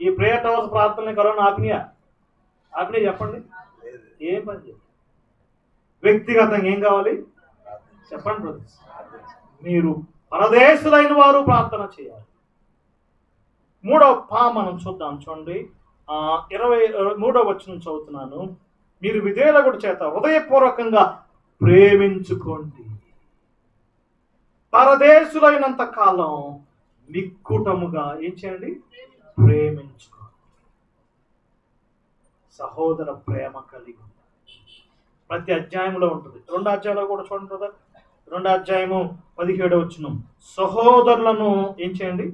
[SPEAKER 1] ఈ ప్రేయర్ టవర్స్ ప్రార్థనని కరోనా ఆపినాయా చెప్పండి, ఏం పని చేయాలి. వ్యక్తిగతంగా ఏం కావాలి చెప్పండి బ్రదర్స్, మీరు పరదేశులైన వారు ప్రార్థన చేయాలి. మనం చూద్దాం. చూడండి 23వ వచనం చదువుతున్నాను. మీరు విధేయుల చేత హృదయపూర్వకంగా ప్రేమించుకోండి, పరదేశులైనంత కాలం నిక్కుటముగా ఏం చేయండి, ప్రేమించుకోండి. సహోదర ప్రేమ కలిగి ప్రతి అధ్యాయంలో ఉంటుంది. 2వ అధ్యాయంలో కూడా చూడండి బ్రదర్, 2వ అధ్యాయము 17వ వచనం, సహోదరులను ఏం చేయండి,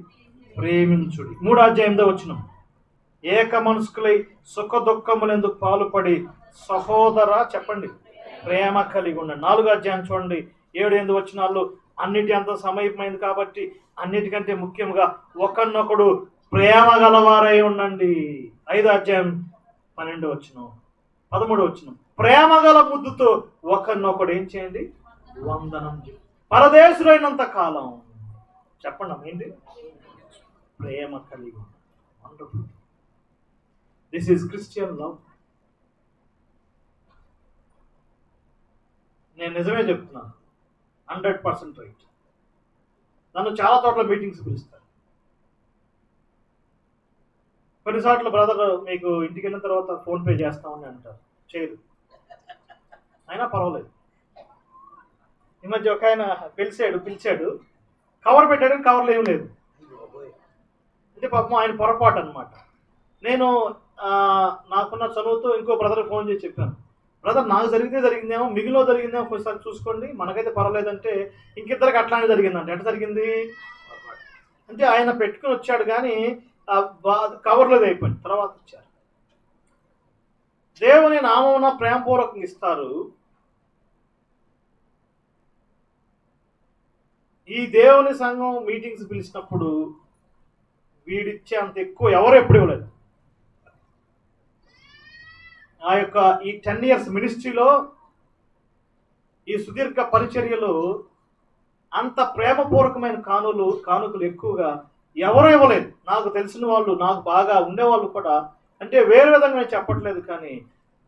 [SPEAKER 1] ప్రేమించుడి. 3వ అధ్యాయంలో వచనం, ఏక మనస్కులై సుఖ దుఃఖములందుకు పాలుపడి సహోదర చెప్పండి ప్రేమ కలిగి ఉండండి. 4వ అధ్యాయం చూడండి 7-8 వచనాల్లో, అన్నిటి అంత సమయమైంది కాబట్టి అన్నిటికంటే ముఖ్యంగా ఒకరినొకడు ప్రేమ గలవారై ఉండండి. 5వ అధ్యాయం 12వ వచనం 13వ వచనం, ప్రేమ గల ముద్దుతో ఒకరినొకడు ఏం చేయండి, వందనం చేయండి. పరదేశులైనంత కాలం చెప్పండి ఏంటి, ప్రేమ కలిగి. Wonderful. This is Christian love. నేను నిజమే చెప్తున్నాను, 100% రైట్. నన్ను చాలా చోట్ల మీటింగ్స్ పిలుస్తారు. కొన్నిసార్లు బ్రదర్ మీకు ఇంటికి వెళ్ళిన తర్వాత ఫోన్పే చేస్తామని అంటారు, చేయరు, అయినా పర్వాలేదు. ఈ మధ్య ఒక ఆయన పిలిచాడు, కవర్ పెట్టాడు, కవర్లో ఏం లేదు. అంటే పాపం ఆయన పొరపాటు అనమాట. నేను నాకున్న చదువుతో ఇంకో బ్రదర్ ఫోన్ చేసి చెప్పాను, బ్రదర్ నాకు జరిగిందేమో, మిగిలిలో జరిగిందేమో ఒకసారి చూసుకోండి, మనకైతే పర్వాలేదంటే ఇంకిద్దరికి అట్లానే జరిగిందంటే. ఎట్లా జరిగింది అంటే ఆయన పెట్టుకుని వచ్చాడు కానీ కవర్లో అయిపోయింది, తర్వాత ఇచ్చారు. దేవుని నామమున ప్రేమపూర్వకంగా ఇస్తారు. ఈ దేవుని సంఘం మీటింగ్స్ పిలిచినప్పుడు వీడిచ్చే అంత ఎక్కువ ఎవరు ఎప్పుడు ఇవ్వలేదు. ఆ యొక్క ఈ 10 years మినిస్ట్రీలో, ఈ సుదీర్ఘ పరిచర్యలో అంత ప్రేమపూర్వకమైన కానుకలు ఎక్కువగా ఎవరు ఇవ్వలేదు. నాకు తెలిసిన వాళ్ళు, నాకు బాగా ఉండేవాళ్ళు కూడా, అంటే వేరే విధంగా నేను చెప్పట్లేదు, కానీ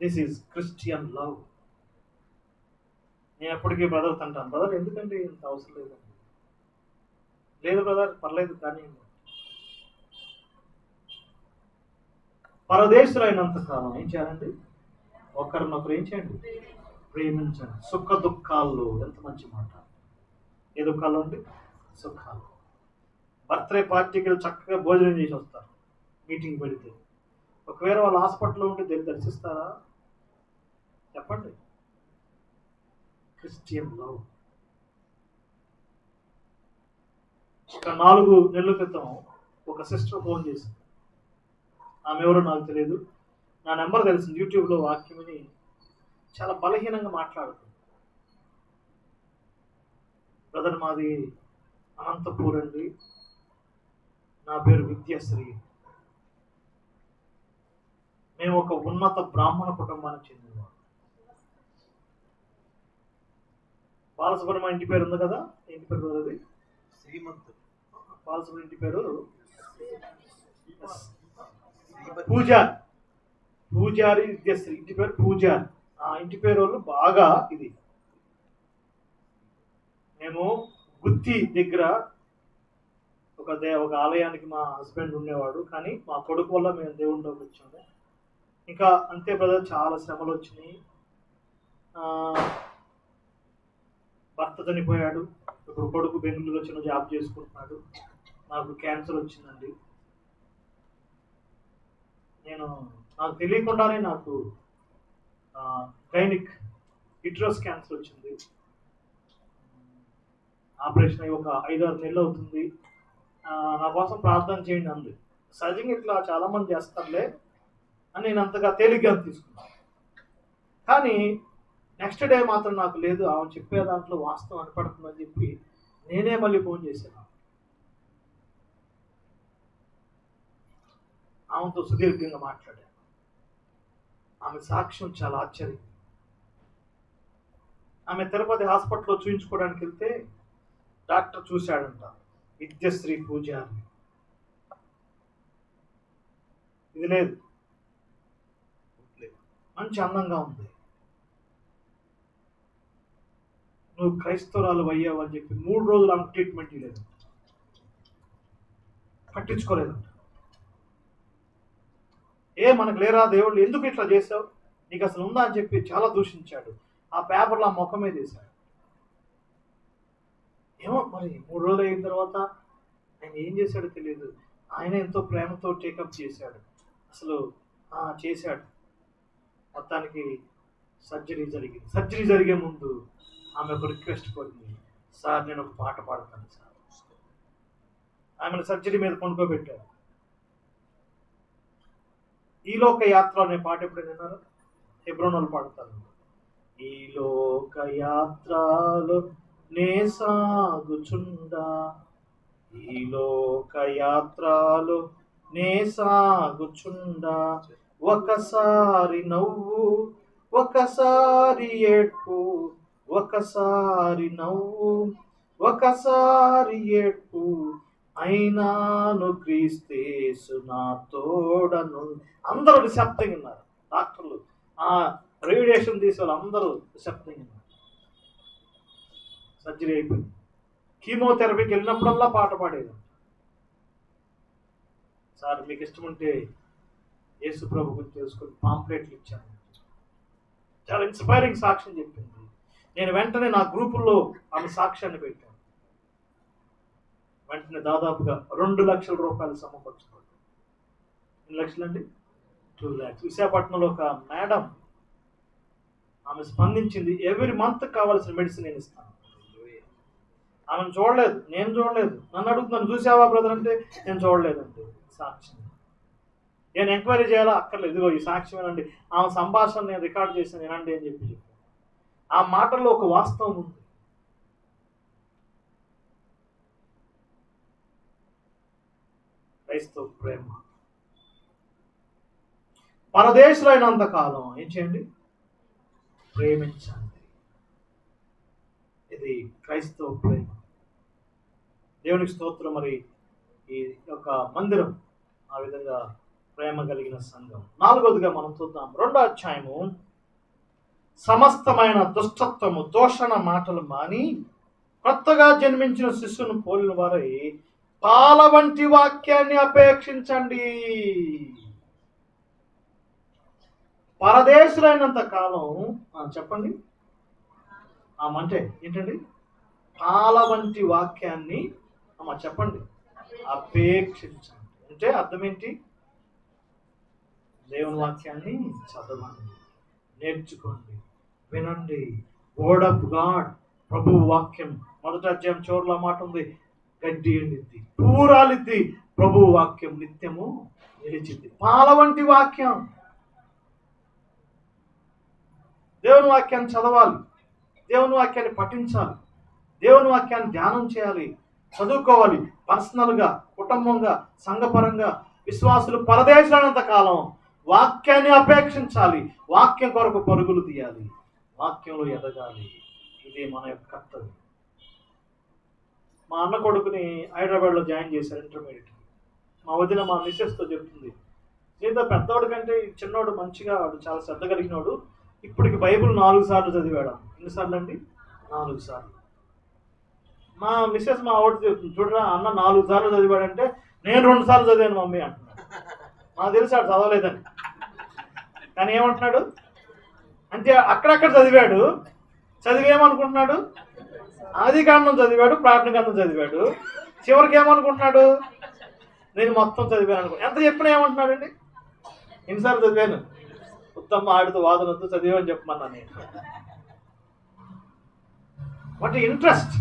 [SPEAKER 1] దిస్ ఈజ్ క్రిస్టియన్ లవ్. నేను ఎప్పటికీ బ్రదర్ అంటాను, బ్రదర్ ఎందుకంటే ఇంత అవసరం లేదండి. లేదు బ్రదర్ పర్లేదు, కానీ పరదేశులైనంత కాలం ఏం చేయాలండి, ఒకరినొకరు ఏం చేయండి, ప్రేమించండి. సుఖ దుఃఖాల్లో, ఎంత మంచి మాట. ఏ దుఃఖాలు అండి, సుఖాలు. బర్త్డే పార్టీకి వెళ్ళి చక్కగా భోజనం చేసి వస్తారు మీటింగ్ పెడితే. ఒకవేళ వాళ్ళు హాస్పిటల్లో ఉంటే దర్శిస్తారా చెప్పండి. Christian love. ఒక 4 నెలల క్రితం ఒక సిస్టర్ ఫోన్ చేసింది. ఆమె ఎవరో నాకు తెలియదు, నా నెంబర్ తెలిసింది. యూట్యూబ్లో వాక్యమని చాలా బలహీనంగా మాట్లాడుతుంది. బ్రదర్ మాది అనంతపూర్ అండి, నా పేరు విద్యాశ్రీ, మేము ఒక ఉన్నత బ్రాహ్మణ కుటుంబానికి చెందినవాడు. బాలసుబ్రహ్మణ్యం ఇంటి పేరు ఉంది కదా, ఇంటి పేరు అది శ్రీమంత్. బాలసుబ్రహ్మణ్యం ఇంటి పేరు పూజారి విద్యాశ్రీ, ఇంటి పేరు పూజారి. ఆ ఇంటి పేరు వాళ్ళు బాగా ఇది. మేము గుత్తి దగ్గర ఒక ఆలయానికి మా హస్బెండ్ ఉండేవాడు, కానీ మా కొడుకు వల్ల మేము దేవుళ్ళలోకి వచ్చాము. ఇంకా అంతే బ్రదర్, చాలా శ్రమలు వచ్చినాయి. భర్త చనిపోయాడు, ఇప్పుడు కొడుకు బెంగళూరులో చిన్న జాబ్ చేసుకుంటున్నాడు. నాకు క్యాన్సర్ వచ్చిందండి. నాకు తెలియకుండానే నాకు గైనిక్ యూట్రస్ క్యాన్సర్ వచ్చింది. ఆపరేషన్ అయ్యి ఒక 5-6 నెలలు అవుతుంది. నా కోసం ప్రార్థన చేయండి అంది. సహజంగా ఇట్లా చాలామంది చేస్తారులే అని నేను అంతగా తేలిగ్గా తీసుకున్నాను. కానీ నెక్స్ట్ డే మాత్రం నాకు లేదు, ఆమె చెప్పే దాంట్లో వాస్తవం అనపడుతుందని చెప్పి నేనే మళ్ళీ ఫోన్ చేశాను. ఆమెతో సుదీర్ఘంగా మాట్లాడాను. ఆమె సాక్ష్యం చాలా ఆశ్చర్యం. ఆమె తిరుపతి హాస్పిటల్లో చూయించుకోవడానికి వెళ్తే డాక్టర్ చూశాడంట, విద్యశ్రీ పూజారి. ఇది లేదు, మంచి అందంగా ఉంది, నువ్వు క్రైస్తవురాలు అయ్యావు అని చెప్పి 3 రోజులు ఆమె ట్రీట్మెంట్ ఇవ్వలేదు, పట్టించుకోలేదంట. మనకు లేరా దేవుళ్ళు, ఎందుకు ఇట్లా చేసావు, నీకు అసలు ఉందా అని చెప్పి చాలా దూషించాడు. ఆ పేపర్లో ఆ ముఖమే తీశాడు. ఏమో మరి 3 రోజులు అయిన తర్వాత ఆయన ఏం చేశాడో తెలియదు. ఆయన ఎంతో ప్రేమతో టేకప్ చేశాడు, అసలు చేశాడు. మొత్తానికి సర్జరీ జరిగింది. సర్జరీ జరిగే ముందు ఆమె ఒక రిక్వెస్ట్ కోరింది, సార్ నేను ఒక పాట పాడతాను సార్. ఆమెను సర్జరీ మీద కొనుక్కోబెట్టారు. ఈ లోక యాత్ర అనే పాట ఎప్పుడు విన్నారు? హెబ్రోన్ పాడతారు. ఈ లోక యాత్రలో నే సాగుచుండా, ఈ లోక యాత్రలో నే సాగుచుండా, ఒకసారి నవ్వు ఒకసారి ఏడ్పు, ఒకసారి నవ్వు ఒకసారి ఏడ్పు, అయినాను క్రీస్తేసు నా తోడను. అందరూ నిశ్శబ్దంగా ఉన్నారు. డాక్టర్లు రేడియేషన్ తీసే వాళ్ళు అందరూ నిశ్శబ్దంగా ఉన్నారు. సర్జరీ అయిపోయింది. కీమోథెరపీకి వెళ్ళినప్పుడల్లా పాట పాడేది. సార్ మీకు ఇష్టం ఉంటే యేసు ప్రభు గురించి తెలుసుకొని పాంప్లెట్లు ఇచ్చాను. చాలా ఇన్స్పైరింగ్ సాక్ష్యం చెప్పింది. నేను వెంటనే నా గ్రూపుల్లో ఆమె సాక్ష్యాన్ని పెట్టాను. వెంటనే దాదాపుగా 2 లక్షల రూపాయలు సమకూర్చుకోండి. ఎన్ని లక్షలండి? 2 lakhs. విశాఖపట్నంలో ఒక మేడం ఆమె స్పందించింది. ఎవ్రీ మంత్ కావాల్సిన మెడిసిన్ నేను ఇస్తాను. ఆమెను చూడలేదు, నేను చూడలేదు. నన్ను అడుగుతున్నాను, చూసావా బ్రదర్ అంటే నేను చూడలేదండి. సాక్ష్యం నేను ఎంక్వైరీ చేయాలా? అక్కర్లేదు, ఇదిగో ఈ సాక్ష్యమేనండి. ఆమె సంభాషణ నేను రికార్డ్ చేశాను, ఏనండి అని చెప్పి చెప్పాను. ఆ మాటల్లో ఒక వాస్తవం ఉంది. క్రైస్తవ ప్రేమ. పరదేశులైనంత కాలం ఏం చేయండి? ప్రేమించండి. ఇది క్రైస్తవ ప్రేమ. దేవునికి స్తోత్రం. మరి ఈ యొక్క మందిరం ఆ విధంగా ప్రేమ కలిగిన సంఘం. 4వదిగా మనం చూద్దాం. 2వ అధ్యాయము. సమస్తమైన దుష్టత్వము దోషణ మాటలు మాని కొత్తగా జన్మించిన శిశువును పోలిన వారై పాల వంటి వాక్యాన్ని అపేక్షించండి. పరదేశులైనంత కాలం చెప్పండి. అంటే ఏంటండి? పాల వంటి వాక్యాన్ని చెప్పండి, అపేక్షించండి. అంటే అర్థం ఏంటి? దేవుని వాక్యాన్ని చదవండి, నేర్చుకోండి, వినండి. వర్డ్ ఆఫ్ గాడ్, ప్రభు వాక్యం. 1వ అధ్యాయం చివరిలో మాట ఉంది, గడ్డి ఎండిద్ది, పూరాలిద్ది, ప్రభు వాక్యం నిత్యము నిలిచిద్ది. పాల వంటి వాక్యం. దేవుని వాక్యాన్ని చదవాలి, దేవుని వాక్యాన్ని పఠించాలి, దేవుని వాక్యాన్ని ధ్యానం చేయాలి, చదువుకోవాలి. పర్సనల్గా, కుటుంబంగా, సంఘపరంగా. విశ్వాసులు పరదేశులైనంత కాలం వాక్యాన్ని అపేక్షించాలి, వాక్యం కొరకు పరుగులు తీయాలి, వాక్యంలో ఎదగాలి. ఇదే మన యొక్క కర్తవ్యం. మా అన్న కొడుకుని హైదరాబాద్లో జాయిన్ చేశారు ఇంటర్మీడియట్. మా వదిన మా మిస్సెస్తో చెప్తుంది, లేదా పెద్దవాడు కంటే చిన్నోడు మంచిగా, వాడు చాలా శ్రద్ధ కలిగినోడు, ఇప్పటికి బైబిల్ 4 సార్లు చదివాడు. ఎన్నిసార్లు అండి? 4 సార్లు. మా మిస్సెస్ మా ఆవిడ చెప్తుంది, చూడరా అన్న 4 సార్లు చదివాడంటే నేను 2 సార్లు చదివాను మమ్మీ అంటున్నాడు. నాకు తెలుసు ఆడు చదవలేదని. కానీ ఏమంటున్నాడు అంటే అక్కడక్కడ చదివాడు. చదివేమనుకుంటున్నాడు? ఆది కాండం చదివాడు, ప్రార్థన గ్రంథం చదివాడు. చివరికి ఏమనుకుంటున్నాడు? నేను మొత్తం చదివాను అనుకో. ఎంత చెప్పినా ఏమంటున్నాడండి? ఎన్నిసార్లు చదివాను? ఉత్తమ ఆడితో వాదనతో చదివాని చెప్పమన్నా నేను. వాటి ఇంట్రెస్ట్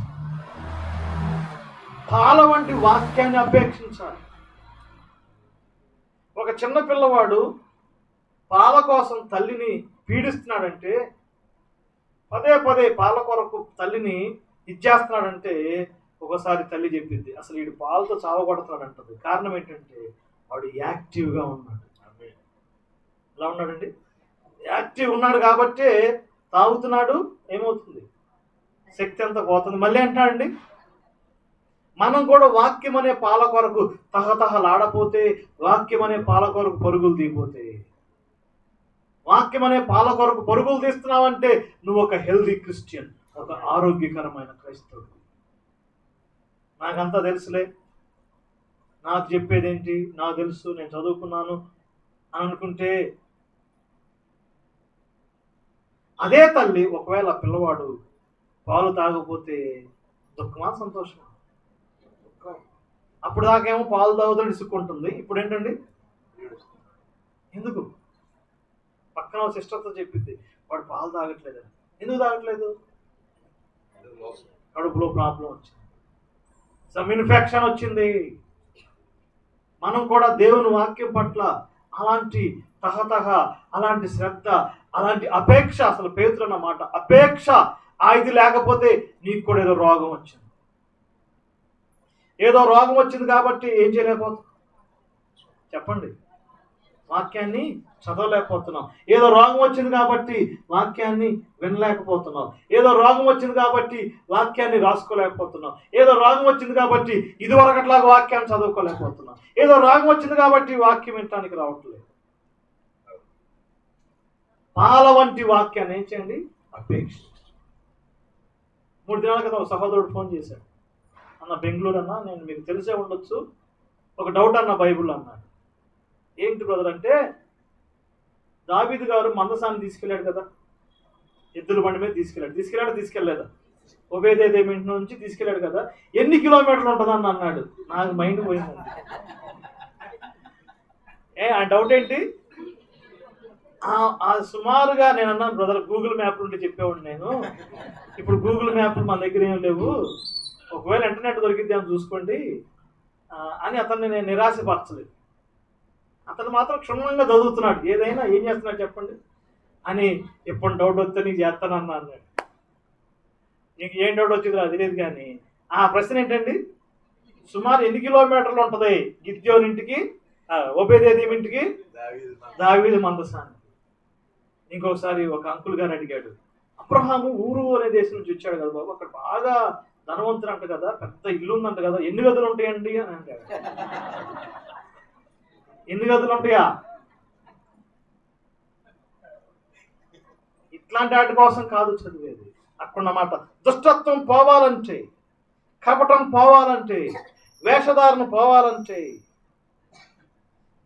[SPEAKER 1] పాల వంటి వాక్యాన్ని అపేక్షించాలి. ఒక చిన్న పిల్లవాడు పాల కోసం తల్లిని పీడిస్తున్నాడంటే, పదే పదే పాల కొరకు తల్లిని ఇచ్చేస్తున్నాడంటే, ఒకసారి తల్లి చెప్పింది అసలు వీడు పాలతో చావగొడుతున్నాడు అంటది. కారణం ఏంటంటే వాడు యాక్టివ్గా ఉన్నాడు. ఎలా ఉన్నాడండి? యాక్టివ్ ఉన్నాడు కాబట్టే తాగుతున్నాడు. ఏమవుతుంది? శక్తి అంతా పోతుంది. మళ్ళీ అంటాడండి, మనం కూడా వాక్యం అనే పాల కొరకు తహతహలాడపోతే, వాక్యం అనే పాల కొరకు పరుగులు తీయపోతే, వాక్యం అనే పాల కొరకు పరుగులు తీస్తున్నావంటే నువ్వు ఒక హెల్దీ క్రిస్టియన్, ఒక ఆరోగ్యకరమైన క్రైస్తవుడు. నాకంతా తెలుసులే, నాకు చెప్పేదేంటి, నాకు తెలుసు, నేను చదువుకున్నాను అని అనుకుంటే, అదే తల్లి ఒకవేళ పిల్లవాడు పాలు తాగకపోతే దుఃఖమా సంతోషమా? అప్పుడు దాకేమో పాలు తాగుతాడు ఇసుక్కుంటుంది. ఇప్పుడు ఏంటండి? ఎందుకు? పక్కన సిస్టర్తో చెప్పింది వాడు పాలు తాగట్లేదు. ఎందుకు తాగట్లేదు? కడుపులో ప్రాబ్లం వచ్చింది, సమ్ ఇన్ఫెక్షన్ వచ్చింది. మనం కూడా దేవుని వాక్యం పట్ల అలాంటి తహతహ, అలాంటి శ్రద్ధ, అలాంటి అపేక్ష, అసలు పేతురు అన్నమాట అపేక్ష. ఇది లేకపోతే నీకు కూడా ఏదో రోగం వచ్చింది. ఏదో రోగం వచ్చింది కాబట్టి ఏం చేయలేకపోతున్నాం చెప్పండి? వాక్యాన్ని చదవలేకపోతున్నాం. ఏదో రోగం వచ్చింది కాబట్టి వాక్యాన్ని వినలేకపోతున్నాం. ఏదో రోగం వచ్చింది కాబట్టి వాక్యాన్ని రాసుకోలేకపోతున్నాం. ఏదో రోగం వచ్చింది కాబట్టి ఇదివరకట్లాగా వాక్యాన్ని చదువుకోలేకపోతున్నాం. ఏదో రోగం వచ్చింది కాబట్టి వాక్యం వినటానికి రావట్లేదు. పాల వంటి వాక్యాన్ని ఏం చేయండి? అపేక్ష. 3 దినాల క్రితం సహోదరుడు ఫోన్ చేశాడు. అన్న బెంగళూరు అన్న, నేను మీకు తెలిసే ఉండొచ్చు, ఒక డౌట్ అన్న బైబుల్ అన్నాడు. ఏంటి బ్రదర్ అంటే, దావీదు గారు మందసాన్ని తీసుకెళ్ళాడు కదా, ఎద్దుల బండి మీద తీసుకెళ్ళలేదా? ఒబేదేదోము ఇంటి నుంచి తీసుకెళ్ళాడు కదా, ఎన్ని కిలోమీటర్లు ఉంటుందని అన్నాడు. నాకు మైండ్ పోయింది. ఆ డౌట్ ఏంటి? సుమారుగా నేను అన్నాను, బ్రదర్ గూగుల్ మ్యాప్ నుండి చెప్పేవాడు నేను. ఇప్పుడు గూగుల్ మ్యాప్లు మన దగ్గర ఏం లేవు, ఒకవేళ ఇంటర్నెట్ దొరికిద్ది అని చూసుకోండి అని అతన్ని నేను నిరాశపరచలేదు. అతను మాత్రం క్షుణ్ణంగా చదువుతున్నాడు. ఏదైనా ఏం చేస్తున్నాడు చెప్పండి అని. ఎప్పుడు డౌట్ వస్తే నీకు చేస్తానన్నా అన్నాడు. నీకు ఏం డౌట్ వచ్చిందో అది లేదు, కానీ ఆ ప్రశ్న ఏంటండి, సుమారు ఎన్ని కిలోమీటర్లు ఉంటుంది గిద్యోని ఇంటికి, ఒబేదేదోము ఇంటికి, దావీదు మందసాన్ని? ఇంకొకసారి ఒక అంకుల్ గారు అడిగాడు, అబ్రహాము ఊరు అనే దేశం నుంచి వచ్చాడు కదా బాబు, అక్కడ బాగా ధనవంతుడు అంట కదా, పెద్ద ఇల్లు ఉందంట కదా, ఎన్ని గదులు ఉంటాయండి అని అంటాడు. ఎన్ని గదులు ఉంటాయా? ఇట్లాంటి వాటి కోసం కాదు చదివేది. అక్కడున్నమాట దుష్టత్వం పోవాలంటే, కపటం పోవాలంటే, వేషధారణ పోవాలంటే,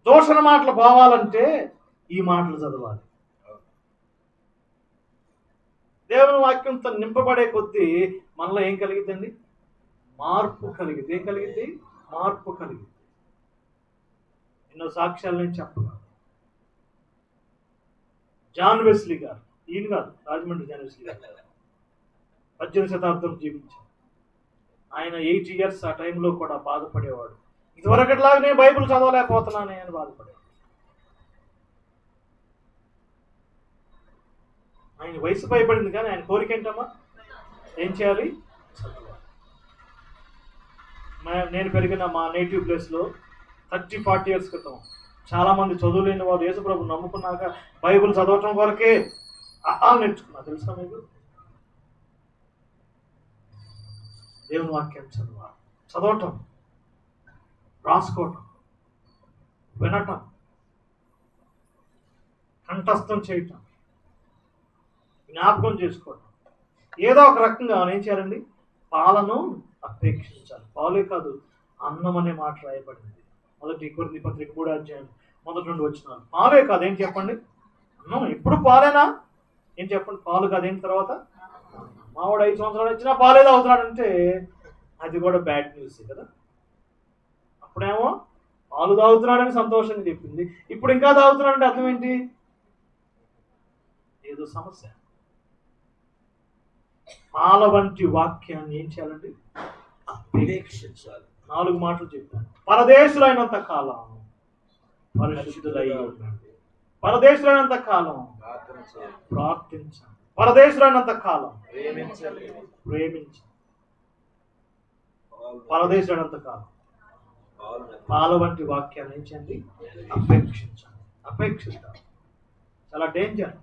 [SPEAKER 1] దూషణ మాటలు పోవాలంటే ఈ మాటలు చదవాలి. దేవుని వాక్యంతో నింపబడే కొద్దీ మనలో ఏం కలిగిద్దండి? మార్పు కలిగిద్ది. ఏం కలిగిద్ది? మార్పు కలిగిద్ది. ఎన్నో సాక్ష్యాలు నేను చెప్పగలను. జాన్ వెస్లీ గారు, ఈయన కాదు, రాజమండ్రి జాన్ వెస్లీ గారు 18వ శతాబ్దం జీవించారు. ఆయన 8 years ఆ టైంలో కూడా బాధపడేవాడు. ఇదివరకట్లాగా నేను బైబిల్ చదవలేకపోతున్నానే అని బాధపడేవాడు. ఆయన వయసు భయపడింది, కానీ ఆయన కోరిక ఏంటమ్మా? ఏం చేయాలి? నేను పెరిగిన మా నేటివ్ ప్లేస్లో 30-40 years క్రితం చాలామంది చదువులేని వారు యేసుప్రభు నమ్ముకున్నాక బైబిల్ చదవటం వరకే నేర్చుకున్నారు. తెలుసా మీకు? దేవుని వాక్యం చదవటం, రాసుకోవటం, వినటం, కంఠస్థం చేయటం, జ్ఞాపకం చేసుకోవడం. ఏదో ఒక రకంగా మనం ఏం చేయాలండి? పాలను అపేక్షించాలి. పాలే కాదు, అన్నం అనే మాట రాయబడింది. మొదటి కొరింథీ పత్రిక 3వ అధ్యాయం మొదటి 2 వచనాలు. పాలే కాదు, ఏం చెప్పండి? అన్నం. ఎప్పుడు పాలేనా? ఏం చెప్పండి? పాలు కాదు, ఏంటి తర్వాత? మావాడు 5 సంవత్సరాలు ఇచ్చినా పాలే తాగుతున్నాడంటే అది కూడా బ్యాడ్ న్యూస్ కదా. అప్పుడేమో పాలు తాగుతున్నాడని సంతోషంగా చెప్పింది, ఇప్పుడు ఇంకా తాగుతున్నాడంటే అర్థం ఏంటి? ఏదో సమస్య. పాల వంటి వాక్యాన్ని ఏం చేయాలండి? అపేక్షించాలి. 4 మాటలు చెప్పాను. పరదేశులైనంత కాలం పరిశుద్ధులై ఉండండి. పరదేశులైనంత కాలం ప్రార్థించండి. పరదేశులైనంత కాలం ప్రేమించండి. పరదేశులైనంత కాలం పాల వంటి వాక్యాన్ని ఏం చేయండి? అపేక్షించండి. అపేక్షించాలి. చాలా డేంజర్.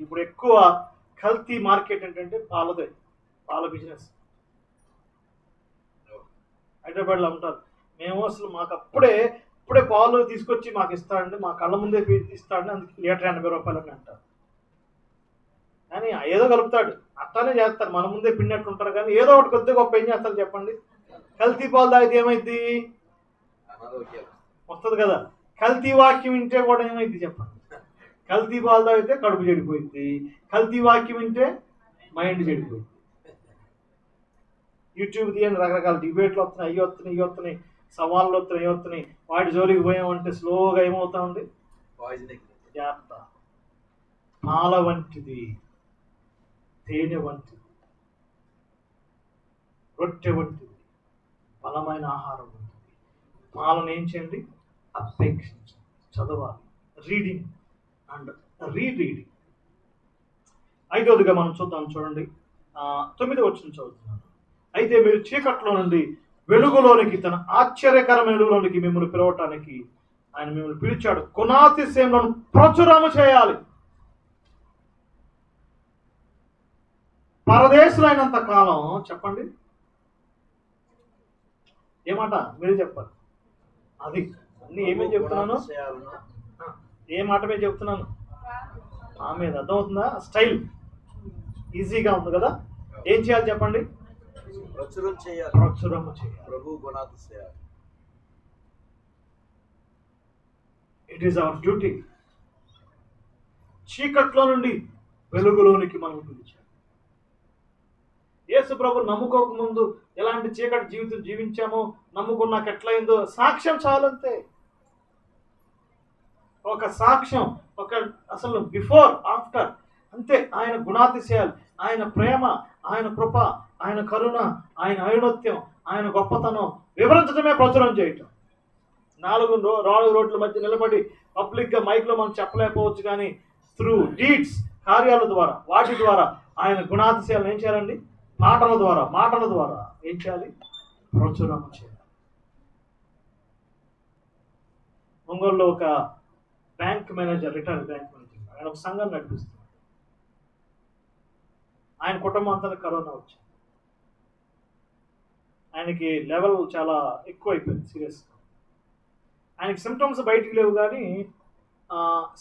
[SPEAKER 1] ఇప్పుడు ఎక్కువ కల్తీ మార్కెట్ ఏంటంటే పాలదే, పాల బిజినెస్. హైదరాబాద్లో ఉంటారు. మేము అసలు మాకు ఇప్పుడే పాలు తీసుకొచ్చి మాకు ఇస్తాడండి, మా కళ్ళ ముందే ఇస్తాడండి, అందుకే లీటర్ 80 రూపాయలు అని అంటారు. కానీ ఏదో కలుపుతాడు, అట్లానే చేస్తారు. మన ముందే పిండినట్టు ఉంటారు, కానీ ఏదో ఒకటి కొద్దిగా గొప్ప ఏం చేస్తారు చెప్పండి? కల్తీ పాలు తాగితే ఏమైంది? వస్తుంది కదా. కల్తీ వాక్యం వింటే కూడా ఏమైంది చెప్పండి? కల్తీ పాలు తాగితే కడుపు చెడిపోయింది, కల్తీ వాక్యం వింటే మైండ్ చెడిపోయింది. యూట్యూబ్ తీయండి, రకరకాల డిబేట్లు వస్తున్నాయి, అవి వస్తున్నాయి, సవాళ్ళు వస్తున్నాయి. వాటి జోలికి పోయామంటే స్లోగా ఏమవుతామండి? జాగ్రత్త. పాల వంటిది, తేనె వంటిది, రొట్టె వంటిది, బలమైన ఆహారం వంటిది. పాలను ఏం చేయండి? అపేక్షించండి. చదవాలి. Reading and reading. 5వదిగా మనం చూద్దాం. చూడండి, 9వ వచనం చదువుతున్నాను. అయితే మీరు చీకట్లో నుండి వెలుగులోనికి, తన ఆశ్చర్యకరమైన వెలుగులోనికి మిమ్మల్ని పిలవటానికి ఆయన మిమ్మల్ని పిలిచాడు. గుణాతిశయములను ప్రచురము చేయాలి. పరదేశులైనంత కాలం చెప్పండి. ఏమాట? మీరే చెప్పాలి. అది అన్ని ఏమేమి చెప్తున్నాను? ఏ మాట మీద చెప్తున్నాను? మీద అర్థమవుతుందా? స్టైల్ ఈజీగా ఉంది కదా. ఏం చేయాలి చెప్పండి? ప్రచురం చేయాలి. ప్రభు గుణాతిశయాలు. It is our duty. చీకట్లో నుండి వెలుగులోనికి మనం పిలిచాడు. యేసు ప్రభు నమ్ముకోక ముందు ఎలాంటి చీకటి జీవితం జీవించామో, నమ్ముకున్నాక ఎట్లయిందో సాక్ష్యం చాలంతే. ఒక సాక్ష్యం, అసలు బిఫోర్ ఆఫ్టర్ అంతే. ఆయన గుణాతిశయాలు, ఆయన ప్రేమ, ఆయన కృప, ఆయన కరుణ, ఆయన ఔన్నత్యం, ఆయన గొప్పతనం వివరించడమే ప్రచురం చేయటం. 4 రోడ్ల మధ్య నిలబడి పబ్లిక్గా మైక్లో మనం చెప్పలేకపోవచ్చు, కానీ త్రూ డీడ్స్, కార్యాల ద్వారా, వాటి ద్వారా ఆయన గుణాతిశయాలను ఏం చేయాలండి? మాటల ద్వారా ఏం చేయాలి? ప్రచురం చేయాలి. ఒంగోలులో ఒక bank manager, retired bank manager, ఆయన ఒక సంఘం నడిపిస్తున్నాడు. ఆయన కుటుంబం అంతా కరోనా వచ్చింది. ఆయనకి లెవెల్ చాలా ఎక్కువ అయిపోయింది, సీరియస్గా. ఆయనకి సిమ్టమ్స్ బయటికి లేవు, కానీ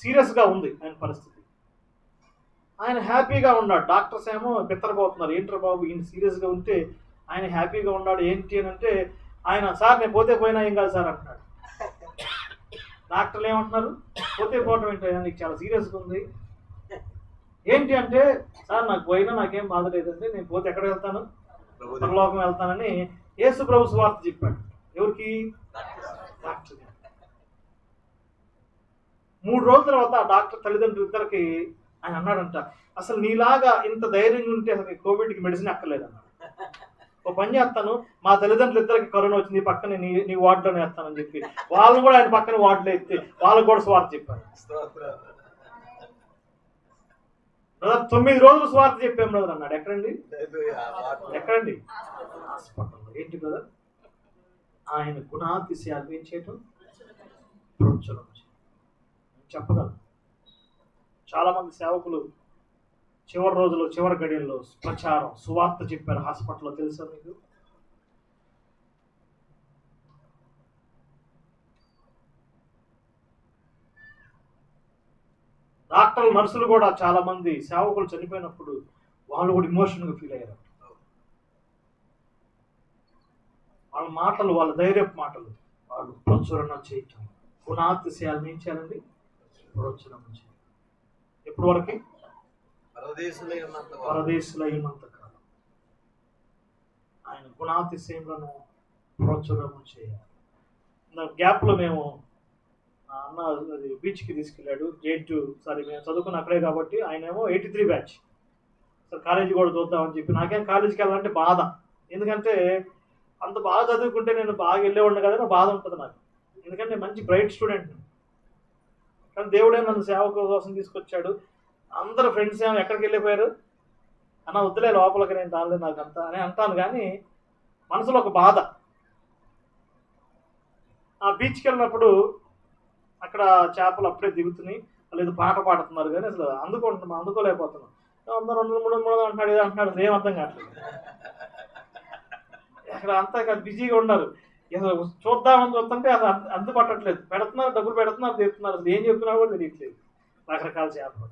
[SPEAKER 1] సీరియస్గా ఉంది ఆయన పరిస్థితి. ఆయన హ్యాపీగా ఉన్నాడు. డాక్టర్స్ ఏమో బిత్తరపోతున్నారు, ఏంట్రా బాబు ఈయన సీరియస్గా ఉంటే ఆయన హ్యాపీగా ఉన్నాడు ఏంటి అని అంటే, ఆయన సార్ నేను పోయినా ఏం కాదు సార్ అంటున్నాడు. డాక్టర్లు ఏమంటున్నారు? పోవటం ఏంటో, నీకు చాలా సీరియస్గా ఉంది ఏంటి అంటే, సార్ నాకు పోయినా నాకేం బాధ లేదండి, నేను పోతే ఎక్కడ వెళ్తాను? పరలోకం వెళ్తానని యేసు ప్రభు సువార్త చెప్పాడు. ఎవరికి? డాక్టర్. 3 రోజుల తర్వాత ఆ డాక్టర్ తల్లిదండ్రులు ఇద్దరికి ఆయన అన్నాడంట, అసలు నీలాగా ఇంత ధైర్యంగా ఉంటే అసలు కోవిడ్కి మెడిసిన్ అక్కర్లేదన్నాడు. ఓ పని చేస్తాను, మా తల్లిదండ్రులు ఇద్దరికి కరోనా వచ్చింది, పక్కన నీ వార్డులోనే వేస్తానని చెప్పి వాళ్ళని కూడా ఆయన పక్కన వార్డులో ఎత్తి వాళ్ళకు కూడా స్వార్థ చెప్పాను. బ్రదర్ 9 రోజులు స్వార్థ చెప్పాం బ్రదర్ అన్నాడు. ఎక్కడండి? హాస్పిటల్లో. ఏంటి బ్రదర్? ఆయన గుణాతిశయాలు ఏం చేయటం? ప్రచురం చెప్పగలరు. చాలా మంది సేవకులు చివరి రోజుల్లో, చివరి గడియల్లో ప్రచారం, సువార్త చెప్పారు హాస్పిటల్లో. తెలుసా మీకు? డాక్టర్లు, నర్సులు కూడా చాలా మంది సేవకులు చనిపోయినప్పుడు వాళ్ళు కూడా ఇమోషన్గా ఫీల్ అయ్యారు. వాళ్ళ మాటలు, వాళ్ళ ధైర్యపు మాటలు వాళ్ళు ప్రచురణ చేయటం, గుణాతిశయాలను ఏం చేయాలండి? ప్రచురణ చేయాలి. ఎప్పటి వరకు? పరదేశులై ఉన్నంత కాలం ఆయన గుణాతిశయములను ప్రచురణ చేయాలి. గ్యాప్లో మేము అన్న అది బీచ్కి తీసుకెళ్ళాడు. మేము చదువుకున్న అక్కడే కాబట్టి ఆయన ఏమో 83 బ్యాచ్. సార్ కాలేజీ కూడా చూద్దామని చెప్పి, నాకేం కాలేజీకి వెళ్ళాలంటే బాధ. ఎందుకంటే అంత బాగా చదువుకుంటే నేను బాగా వెళ్ళేవాడిని కదా, బాధ ఉంటుంది నాకు. ఎందుకంటే మంచి బ్రైట్ స్టూడెంట్. కానీ దేవుడే నన్ను సేవకుల కోసం తీసుకొచ్చాడు. అందరు ఫ్రెండ్స్ ఏమో ఎక్కడికి వెళ్ళిపోయారు, అన్న వద్దులే లోపలికి, నేను రాలేదు నాకు అంతా అని అంటాను. కానీ మనసులో ఒక బాధ. ఆ బీచ్కి వెళ్ళినప్పుడు అక్కడ చేపలు అప్పుడే దిగుతున్నాయి, లేదు పాట పాడుతున్నారు, కానీ అసలు అందుకోలేకపోతున్నాం. అందరూ 200 అంటున్నాడు, ఇది అంటున్నాడు, ఏం అర్థం కావట్లేదు. అక్కడ అంతా బిజీగా ఉన్నారు. అసలు చూద్దామని చూస్తుంటే అసలు అందుపట్టట్లేదు. పెడుతున్నారు, డబ్బులు పెడుతున్నారు, తీరుతున్నారు, అసలు ఏం చెప్తున్నారు కూడా తెలియట్లేదు. రకరకాల చేపలు.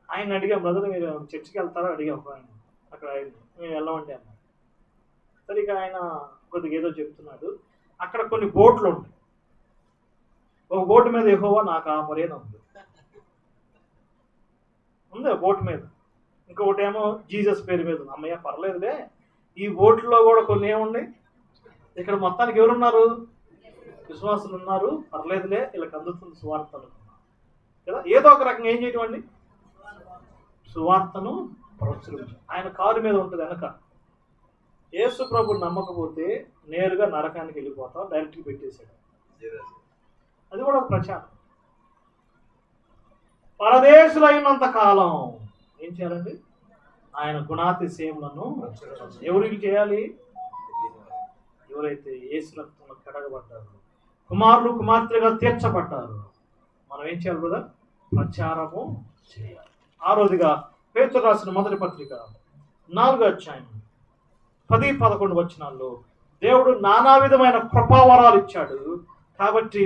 [SPEAKER 1] ఆయన అడిగాం, బ్రదర్ మీరు చర్చికి వెళ్తారా అడిగాం. ఆయన అక్కడ మేము వెళ్ళమండి అన్నాడు. సరే ఇక ఆయన కొద్దిగా ఏదో చెప్తున్నాడు. అక్కడ కొన్ని బోట్లు ఉంటాయి. ఒక బోటు మీద యెహోవా నా కాపరి అని ఉంది బోటు మీద. ఇంకొకటి ఏమో జీసస్ పేరు మీద ఉంది. అమ్మయ్య పర్లేదులే. ఈ బోట్లో కూడా కొన్ని ఏమున్నాయి, ఇక్కడ మొత్తానికి ఎవరున్నారు? విశ్వాసులు ఉన్నారు. పర్లేదులే, వీళ్ళకి అందుతుంది సువార్త అనుకున్నాను కదా. ఏదో ఒక రకంగా ఏం చేయటం అండి? సువార్తను ప్రచురించు. ఆయన కారు మీద ఉంటుంది వెనక. యేసు ప్రభుని నమ్మకపోతే నేరుగా నరకానికి వెళ్ళిపోతాం, డైరెక్ట్గా పెట్టేశాడు. అది కూడా ఒక ప్రచారం. పరదేశులైనంత కాలం ఏం చేయాలండి? ఆయన గుణాతిశయములను ఎవరికి చేయాలి? ఎవరైతే యేసు రక్తంలో కడగబడ్డారు, కుమారులు కుమార్తెలుగా తీర్చబడ్డారు, మనం ఏం చేయాలి బ్రదర్? ప్రచారము చేయాలి. ఆరోదిగా పేతురు రాసిన మొదటి పత్రిక 4వ అధ్యాయం 10-11 వచనాల్లో దేవుడు నానా విధమైన కృపావరాలు ఇచ్చాడు. కాబట్టి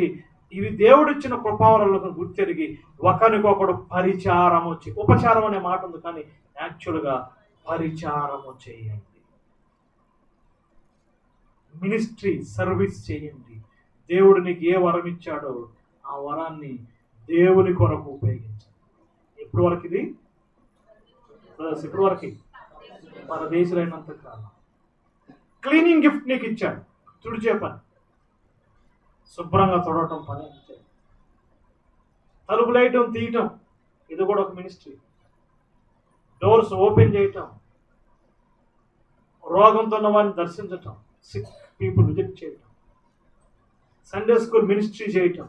[SPEAKER 1] ఇవి దేవుడిచ్చిన కృపావరాలను గుర్తెరిగి ఒకరికొకడు పరిచారము ఉపచారం అనే మాట ఉంది, కానీ యాక్చువల్గా పరిచారము చేయండి. మినిస్ట్రీ, సర్వీస్ చేయండి. దేవుడు నీకు ఏ వరం ఇచ్చాడో ఆ వరాన్ని దేవుని కొరకు ఉపయోగించండి. ఎప్పటి వరకు ఇది? ఎప్పటి వరకు? పరదేశులైనంత కాలం. క్లీనింగ్ గిఫ్ట్ నీకు ఇచ్చాడు, తుడిచే పని, శుభ్రంగా తొడవటం పని అంతే. తలుపులేయటం, తీయటం, ఇది కూడా ఒక మినిస్ట్రీ. డోర్స్ ఓపెన్ చేయటం, రోగంతో ఉన్న వారిని దర్శించటం, సిక్ పీపుల్ విజిట్ చేయటం, సండే స్కూల్ మినిస్ట్రీ చేయటం,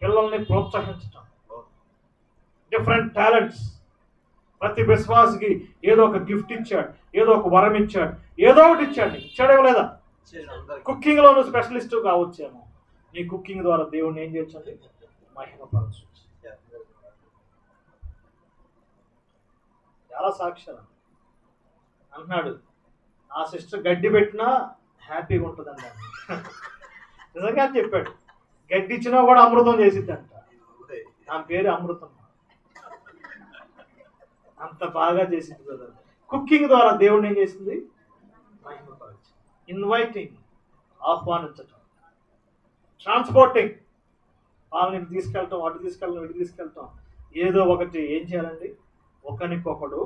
[SPEAKER 1] పిల్లల్ని ప్రోత్సహించటం, డిఫరెంట్ టాలెంట్స్. ప్రతి విశ్వాసికి ఏదో ఒక గిఫ్ట్ ఇచ్చాడు, ఏదో ఒక వరం ఇచ్చాడు, ఏదో ఒకటి ఇచ్చాడు. ఇచ్చాడేమో లేదా? కుకింగ్లో నువ్వు స్పెషలిస్ట్ కావచ్చేమో. నీ కుకింగ్ ద్వారా దేవుడిని ఏం చేయొచ్చండి? మహిమపరచు. చాలా సాక్ష్యాలు అంటున్నాడు. ఆ సిస్టర్ గడ్డి పెట్టినా హ్యాపీగా ఉంటుందండి. నిజంగా చెప్పాడు. గడ్డి ఇచ్చినా కూడా అమృతం చేసిద్దంట. నా పేరు అమృతం. అంత బాగా చేసింది కదా. కుకింగ్ ద్వారా దేవుడిని ఏం చేసింది? మహిమపరచు. ఇన్వైటింగ్, ఆహ్వానించటం, ట్రాన్స్పోర్టింగ్, వాళ్ళని తీసుకెళ్ళటం, అటు తీసుకెళ్ళటం, ఇటు తీసుకెళ్ళటం, ఏదో ఒకటి ఏం చేయాలండి? ఒకరికొకడు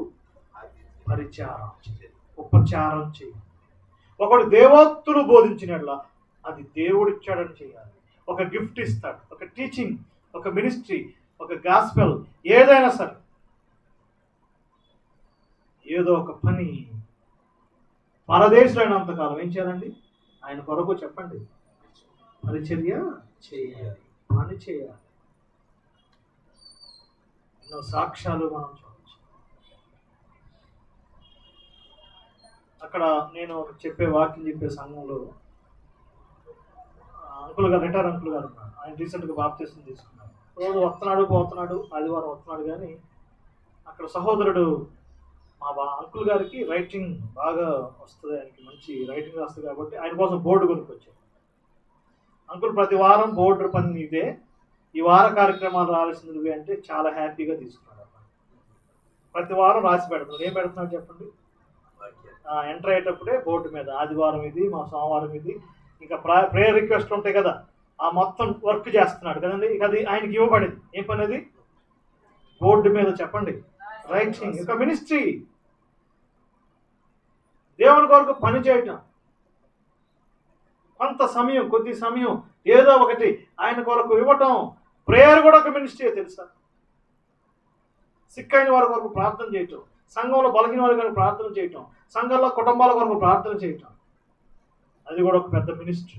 [SPEAKER 1] పరిచారం, ఉపచారం చేయాలి. ఒకడు దేవోక్తులు బోధించినట్లా అది దేవుడిచ్చాడని చేయాలి. ఒక గిఫ్ట్ ఇస్తాడు, ఒక టీచింగ్, ఒక మినిస్ట్రీ, ఒక గాస్పెల్, ఏదైనా సరే ఏదో ఒక పని పరదేశులైనంతకాలం ఏం చేయాలండి? ఆయన కొరకు చెప్పండి, పరిచర్య చేయాలి, పని చేయాలి. ఎన్నో సాక్ష్యాలు మనం చూడవచ్చు. అక్కడ నేను చెప్పే వాక్యం చెప్పే సంఘంలో అంకుల్ గారు, రిటైర్ అంకుల్ గారు ఉన్నారు. ఆయన రీసెంట్గా బాప్తిసం తీసుకున్నారు. రోజు వస్తున్నాడు, పోతున్నాడు, ఆదివారం వస్తున్నాడు. కానీ అక్కడ సహోదరుడు, మా అంకుల్ గారికి రైటింగ్ బాగా వస్తుంది, ఆయనకి మంచి రైటింగ్ వస్తుంది కాబట్టి ఆయన కోసం బోర్డు కొనుక్కొచ్చాడు. అంకుల్ ప్రతి వారం బోర్డు పని ఇదే, ఈ వార కార్యక్రమాలు రావాల్సింది అంటే చాలా హ్యాపీగా తీసుకున్నాడు. ప్రతి వారం రాసి పెడుతున్నాడు. ఏం పెడుతున్నాడు చెప్పండి? ఎంటర్ అయ్యేటప్పుడే బోర్డు మీద ఆదివారం ఇది, మా సోమవారం ఇది, ఇంకా ప్రేయర్ రిక్వెస్ట్ ఉంటాయి కదా, ఆ మొత్తం వర్క్ చేస్తున్నాడు కదండి. ఇక అది ఆయనకి ఇవ్వబడింది. ఏం పని అది? బోర్డు మీద చెప్పండి, రైటింగ్. ఒక మినిస్ట్రీ, దేవుని కొరకు పని చేయటం. కొంత సమయం, కొద్ది సమయం ఏదో ఒకటి ఆయన కొరకు ఇవ్వటం. ప్రేయర్ కూడా ఒక మినిస్ట్రీ, తెలుసా? సిక్ అయిన వారి కొరకు ప్రార్థన చేయటం, సంఘంలో బలహీన వారి కొరకు ప్రార్థన చేయటం, సంఘంలో కుటుంబాల కొరకు ప్రార్థన చేయటం, అది కూడా ఒక పెద్ద మినిస్ట్రీ.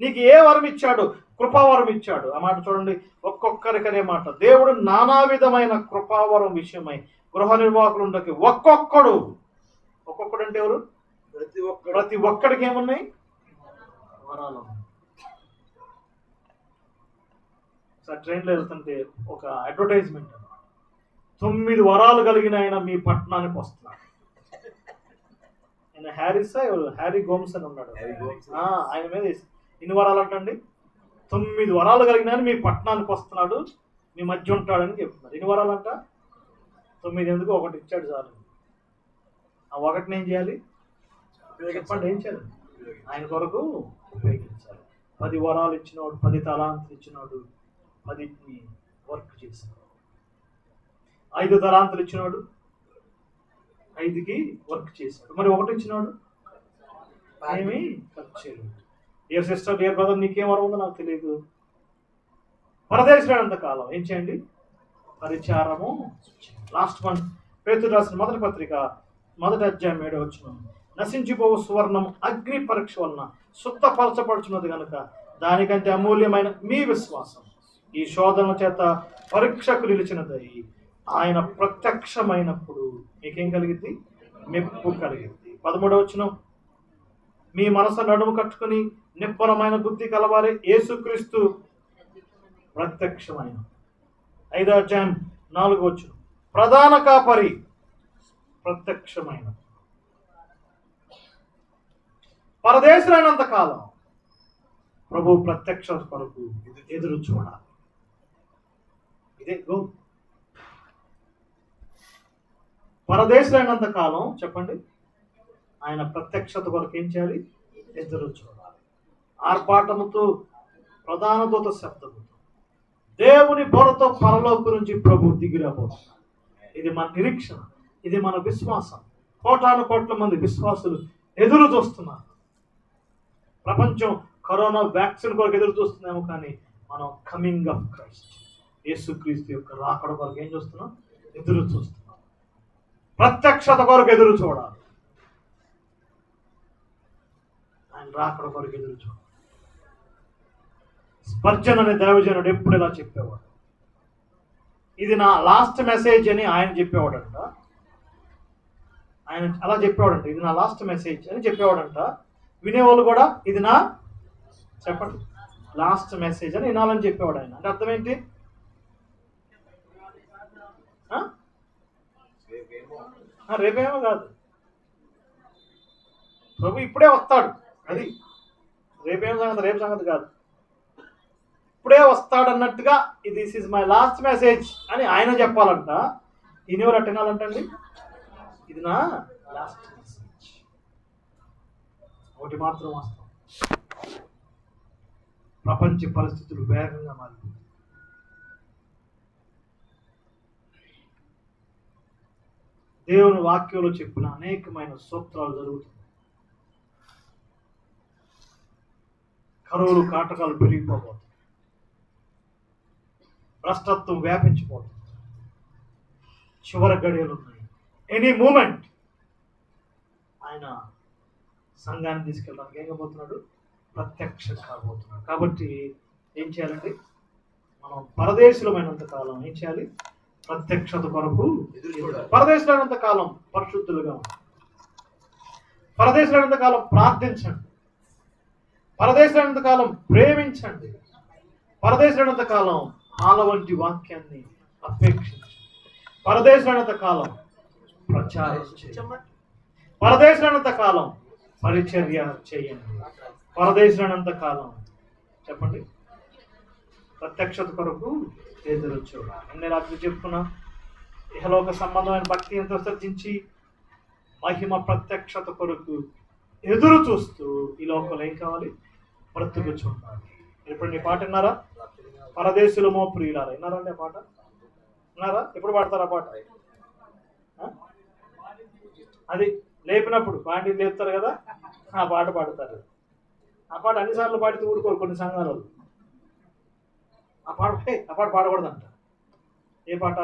[SPEAKER 1] నీకు ఏ వరం ఇచ్చాడు? కృపావరం ఇచ్చాడు. ఆ మాట చూడండి, ఒక్కొక్కరికనే మాట. దేవుడు నానా విధమైన కృపావరం విషయమై గృహ నిర్వాహకులుండకి ఒక్కొక్కడు అంటే ఎవరు? ప్రతి ఒక్కడికి ఏమున్నాయి? వరాలు. సార్ ట్రైన్లో వెళ్తుంటే ఒక అడ్వర్టైజ్మెంట్ అన్నమాట. 9 వరాలు కలిగిన ఆయన మీ పట్టణానికి వస్తున్నాడు. ఆయన హ్యారీ గోమ్స్ అని ఉన్నాడు. ఆయన మీద ఎన్ని వరాలు అంటండి? 9 వరాలు కలిగిన ఆయన మీ పట్టణానికి వస్తున్నాడు, మీ మధ్య ఉంటాడని చెప్తున్నారు. ఎన్ని వరాలు అంట? 9. ఎందుకు? ఒకటి ఇచ్చాడు చాలు. ఆ ఒకటిని ఏం చేయాలి చెప్పండి? ఏం చేయాలి? ఆయన కొరకు ఉపయోగించాలి. 10 వరాలు ఇచ్చినవాడు, 10 తలాంతులు ఇచ్చినాడు, 10ని వర్క్ చేసినాడు. 5 తలాంతులు ఇచ్చినాడు, 5కి వర్క్ చేశాడు. మరి 1 ఇచ్చినాడు, ఏమి ఖర్చు చేయలేదు. డియర్ సిస్టర్, డియర్ బ్రదర్, నీకేం వరం ఉందో నాకు తెలియదు. పరదేశంత కాలం ఏం చేయండి? పరిచారము. లాస్ట్ మంత్ పేతురు రాసిన మొదటి పత్రిక 1వ అధ్యాయం 7వ వచనం, నశించిపోవు సువర్ణం అగ్ని పరీక్ష వలన శుద్ధపరచబడుచున్నది కనుక దానికంటే అమూల్యమైన మీ విశ్వాసం ఈ శోధన చేత పరీక్షకు నిలిచినదై ఆయన ప్రత్యక్షమైనప్పుడు మీకేం కలిగింది? మెప్పు కలిగింది. 13వ వచనం, మీ మనసు నడుము కట్టుకుని నిబ్బరమైన బుద్ధి కలవారే యేసుక్రీస్తు ప్రత్యక్షమైన. 5వ అధ్యాయం 4వ వచనం, ప్రధాన కాపరి ప్రత్యక్షమైన. పరదేశులైనంత కాలం ప్రభు ప్రత్యక్ష కొరకు ఎదురు చూడాలి. ఇదే గో. పరదేశులైనంత కాలం చెప్పండి, ఆయన ప్రత్యక్షత కొరకు ఏం చేయాలి? ఎదురు చూడాలి. ఆర్భాటముతో, ప్రధాన దూత శబ్దముతో, దేవుని బోరతో పరలోకం నుంచి ప్రభు దిగిరాబోతున్నారు. ఇది మన నిరీక్షణ, ఇది మన విశ్వాసం. కోటాను కోట్ల మంది విశ్వాసులు ఎదురు చూస్తున్నారు. ప్రపంచం కరోనా వ్యాక్సిన్ కొరకు ఎదురు చూస్తున్నాము, కానీ మనం కమింగ్ ఆఫ్ క్రైస్ట్, యేసుక్రీస్తు యొక్క రాకడ కొరకు ఏం చూస్తున్నాం? ఎదురు చూస్తున్నాం. ప్రత్యక్షత కొరకు ఎదురు చూడాలి. ఆయన రాకడ కొరకు ఎదురు చూడాలి. స్పర్జన్ అనే దైవజనుడు ఎప్పుడు ఇలా చెప్పేవాడు, ఇది నా లాస్ట్ మెసేజ్ అని ఆయన చెప్పేవాడంట. ఆయన అలా చెప్పేవాడంట, ఇది నా లాస్ట్ మెసేజ్ అని చెప్పేవాడంట. వినేవాళ్ళు కూడా ఇది నా చెప్పండి లాస్ట్ మెసేజ్ అని వినాలని చెప్పేవాడు ఆయన. అంటే అర్థం ఏంటి? రేపేమో కాదు, ప్రభు ఇప్పుడే వస్తాడు. అది రేపేమో సంగతి, రేపు సంగతి కాదు, ఇప్పుడే వస్తాడు అన్నట్టుగా this is my last message అని ఆయన చెప్పాలంట. ఈయనెవరు అట్ట వినాలంటండి? ఇది నా లాస్ట్ మెసేజ్. ఒకటి మాత్రం వాస్తవం, ప్రపంచ పరిస్థితులు వేగంగా మారిపోయి దేవుని వాక్యంలో చెప్పిన అనేకమైన సూత్రాలు జరుగుతున్నాయి. కరువులు కాటకాలు పెరిగిపోబోతుంది, భ్రష్టత్వం వ్యాపించిపోతుంది, చివరి గడియలు ఉన్నాయి. ఎనీ మూమెంట్ ఆయన సంఘాన్ని తీసుకెళ్ళడానికి ఏం కాబోతున్నాడు? ప్రత్యక్షం కాబోతున్నాడు. కాబట్టి ఏం చేయాలండి? మనం పరదేశులమైనంత కాలం ఏం చేయాలి? ప్రత్యక్షత కొరకు. పరదేశులైనంత కాలం పరిశుద్ధులుగా ఉండాలి. పరదేశులైనంత కాలం ప్రార్థించండి. పరదేశులైనంత కాలం ప్రేమించండి. పరదేశులైనంత కాలం ఆల వంటి వాక్యాన్ని అపేక్షించండి. పరదేశులైనంత కాలం ప్రచారం చేయండి. పరదేశులైనంత కాలం పరిచర్య చేయండి. పరదేశులైనంత కాలం చెప్పండి ప్రత్యక్షత కొరకు ఎదురు చూడాలి. నేను రాత్రి చెప్పుకున్నా, ఇహలోక సంబంధమైన భక్తి ఎంతో శ్రద్ధించి మహిమ ప్రత్యక్షత కొరకు ఎదురు చూస్తూ ఈ లోకంలో ఏం కావాలి? బ్రతుకు చూడాలి. ఇప్పుడు నీ పాట విన్నారా? పరదేశులమో ప్రియులారా, విన్నారండి ఆ పాట? విన్నారా? ఎప్పుడు పాడతారు ఆ పాట? అది లేపినప్పుడు పాండి లేపుతారు కదా, ఆ పాట పాడతారు. ఆ పాట అన్నిసార్లు పాడితే ఊరుకోరు కొన్ని సంఘాలు. ఆ పాట పాడకూడదంట. ఏ పాట?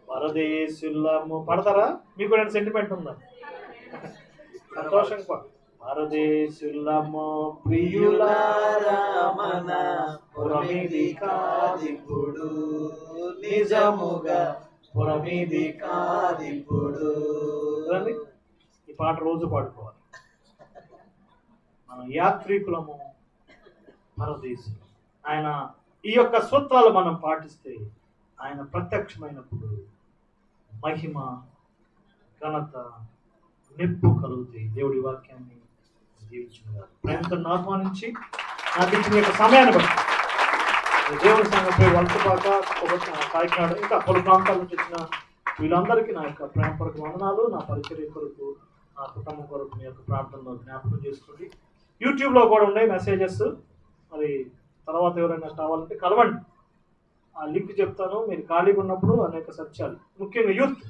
[SPEAKER 1] పరదేశులము. పాడతారా? మీకు కూడా సెంటిమెంట్ ఉందా? సంతోషంగా పాడు. పరదేశులము ప్రియులారా మన పురమిది కాదిప్పుడు, నిజముగా పురమిది కాదిప్పుడు. ఈ పాట రోజు పాడుకోవాలి. మనం యాత్రికులము, పరదేశులు. ఆయన ఈ యొక్క సూత్రాలు మనం పాటిస్తే ఆయన ప్రత్యక్షమైనప్పుడు మహిమ, ఘనత, నిప్పు కలుగుతాయి. దేవుడి వాక్యాన్ని జీవించుకున్నారు. ప్రేమతో ఆహ్వానించి నాకు ఇచ్చిన యొక్క సమయాన్ని బట్టి దేవుడి సంఘంపై వలసపాక, కాకినాడ, ఇంకా పలు ప్రాంతాల నుంచి వచ్చిన వీళ్ళందరికీ నా యొక్క ప్రేమపూర్వక వందనాలు. నా పరిచర్య కొరకు, నా కుటుంబం కొరకు మీ యొక్క ప్రార్థనలో జ్ఞాపకం చేసుకోండి. యూట్యూబ్లో కూడా ఉన్నాయి మెసేజెస్. మరి తర్వాత ఎవరైనా కావాలంటే కలవండి. ఆ లింక్ చెప్తాను. మీరు ఖాళీగా ఉన్నప్పుడు అనేక సత్యాలు, ముఖ్యంగా యూత్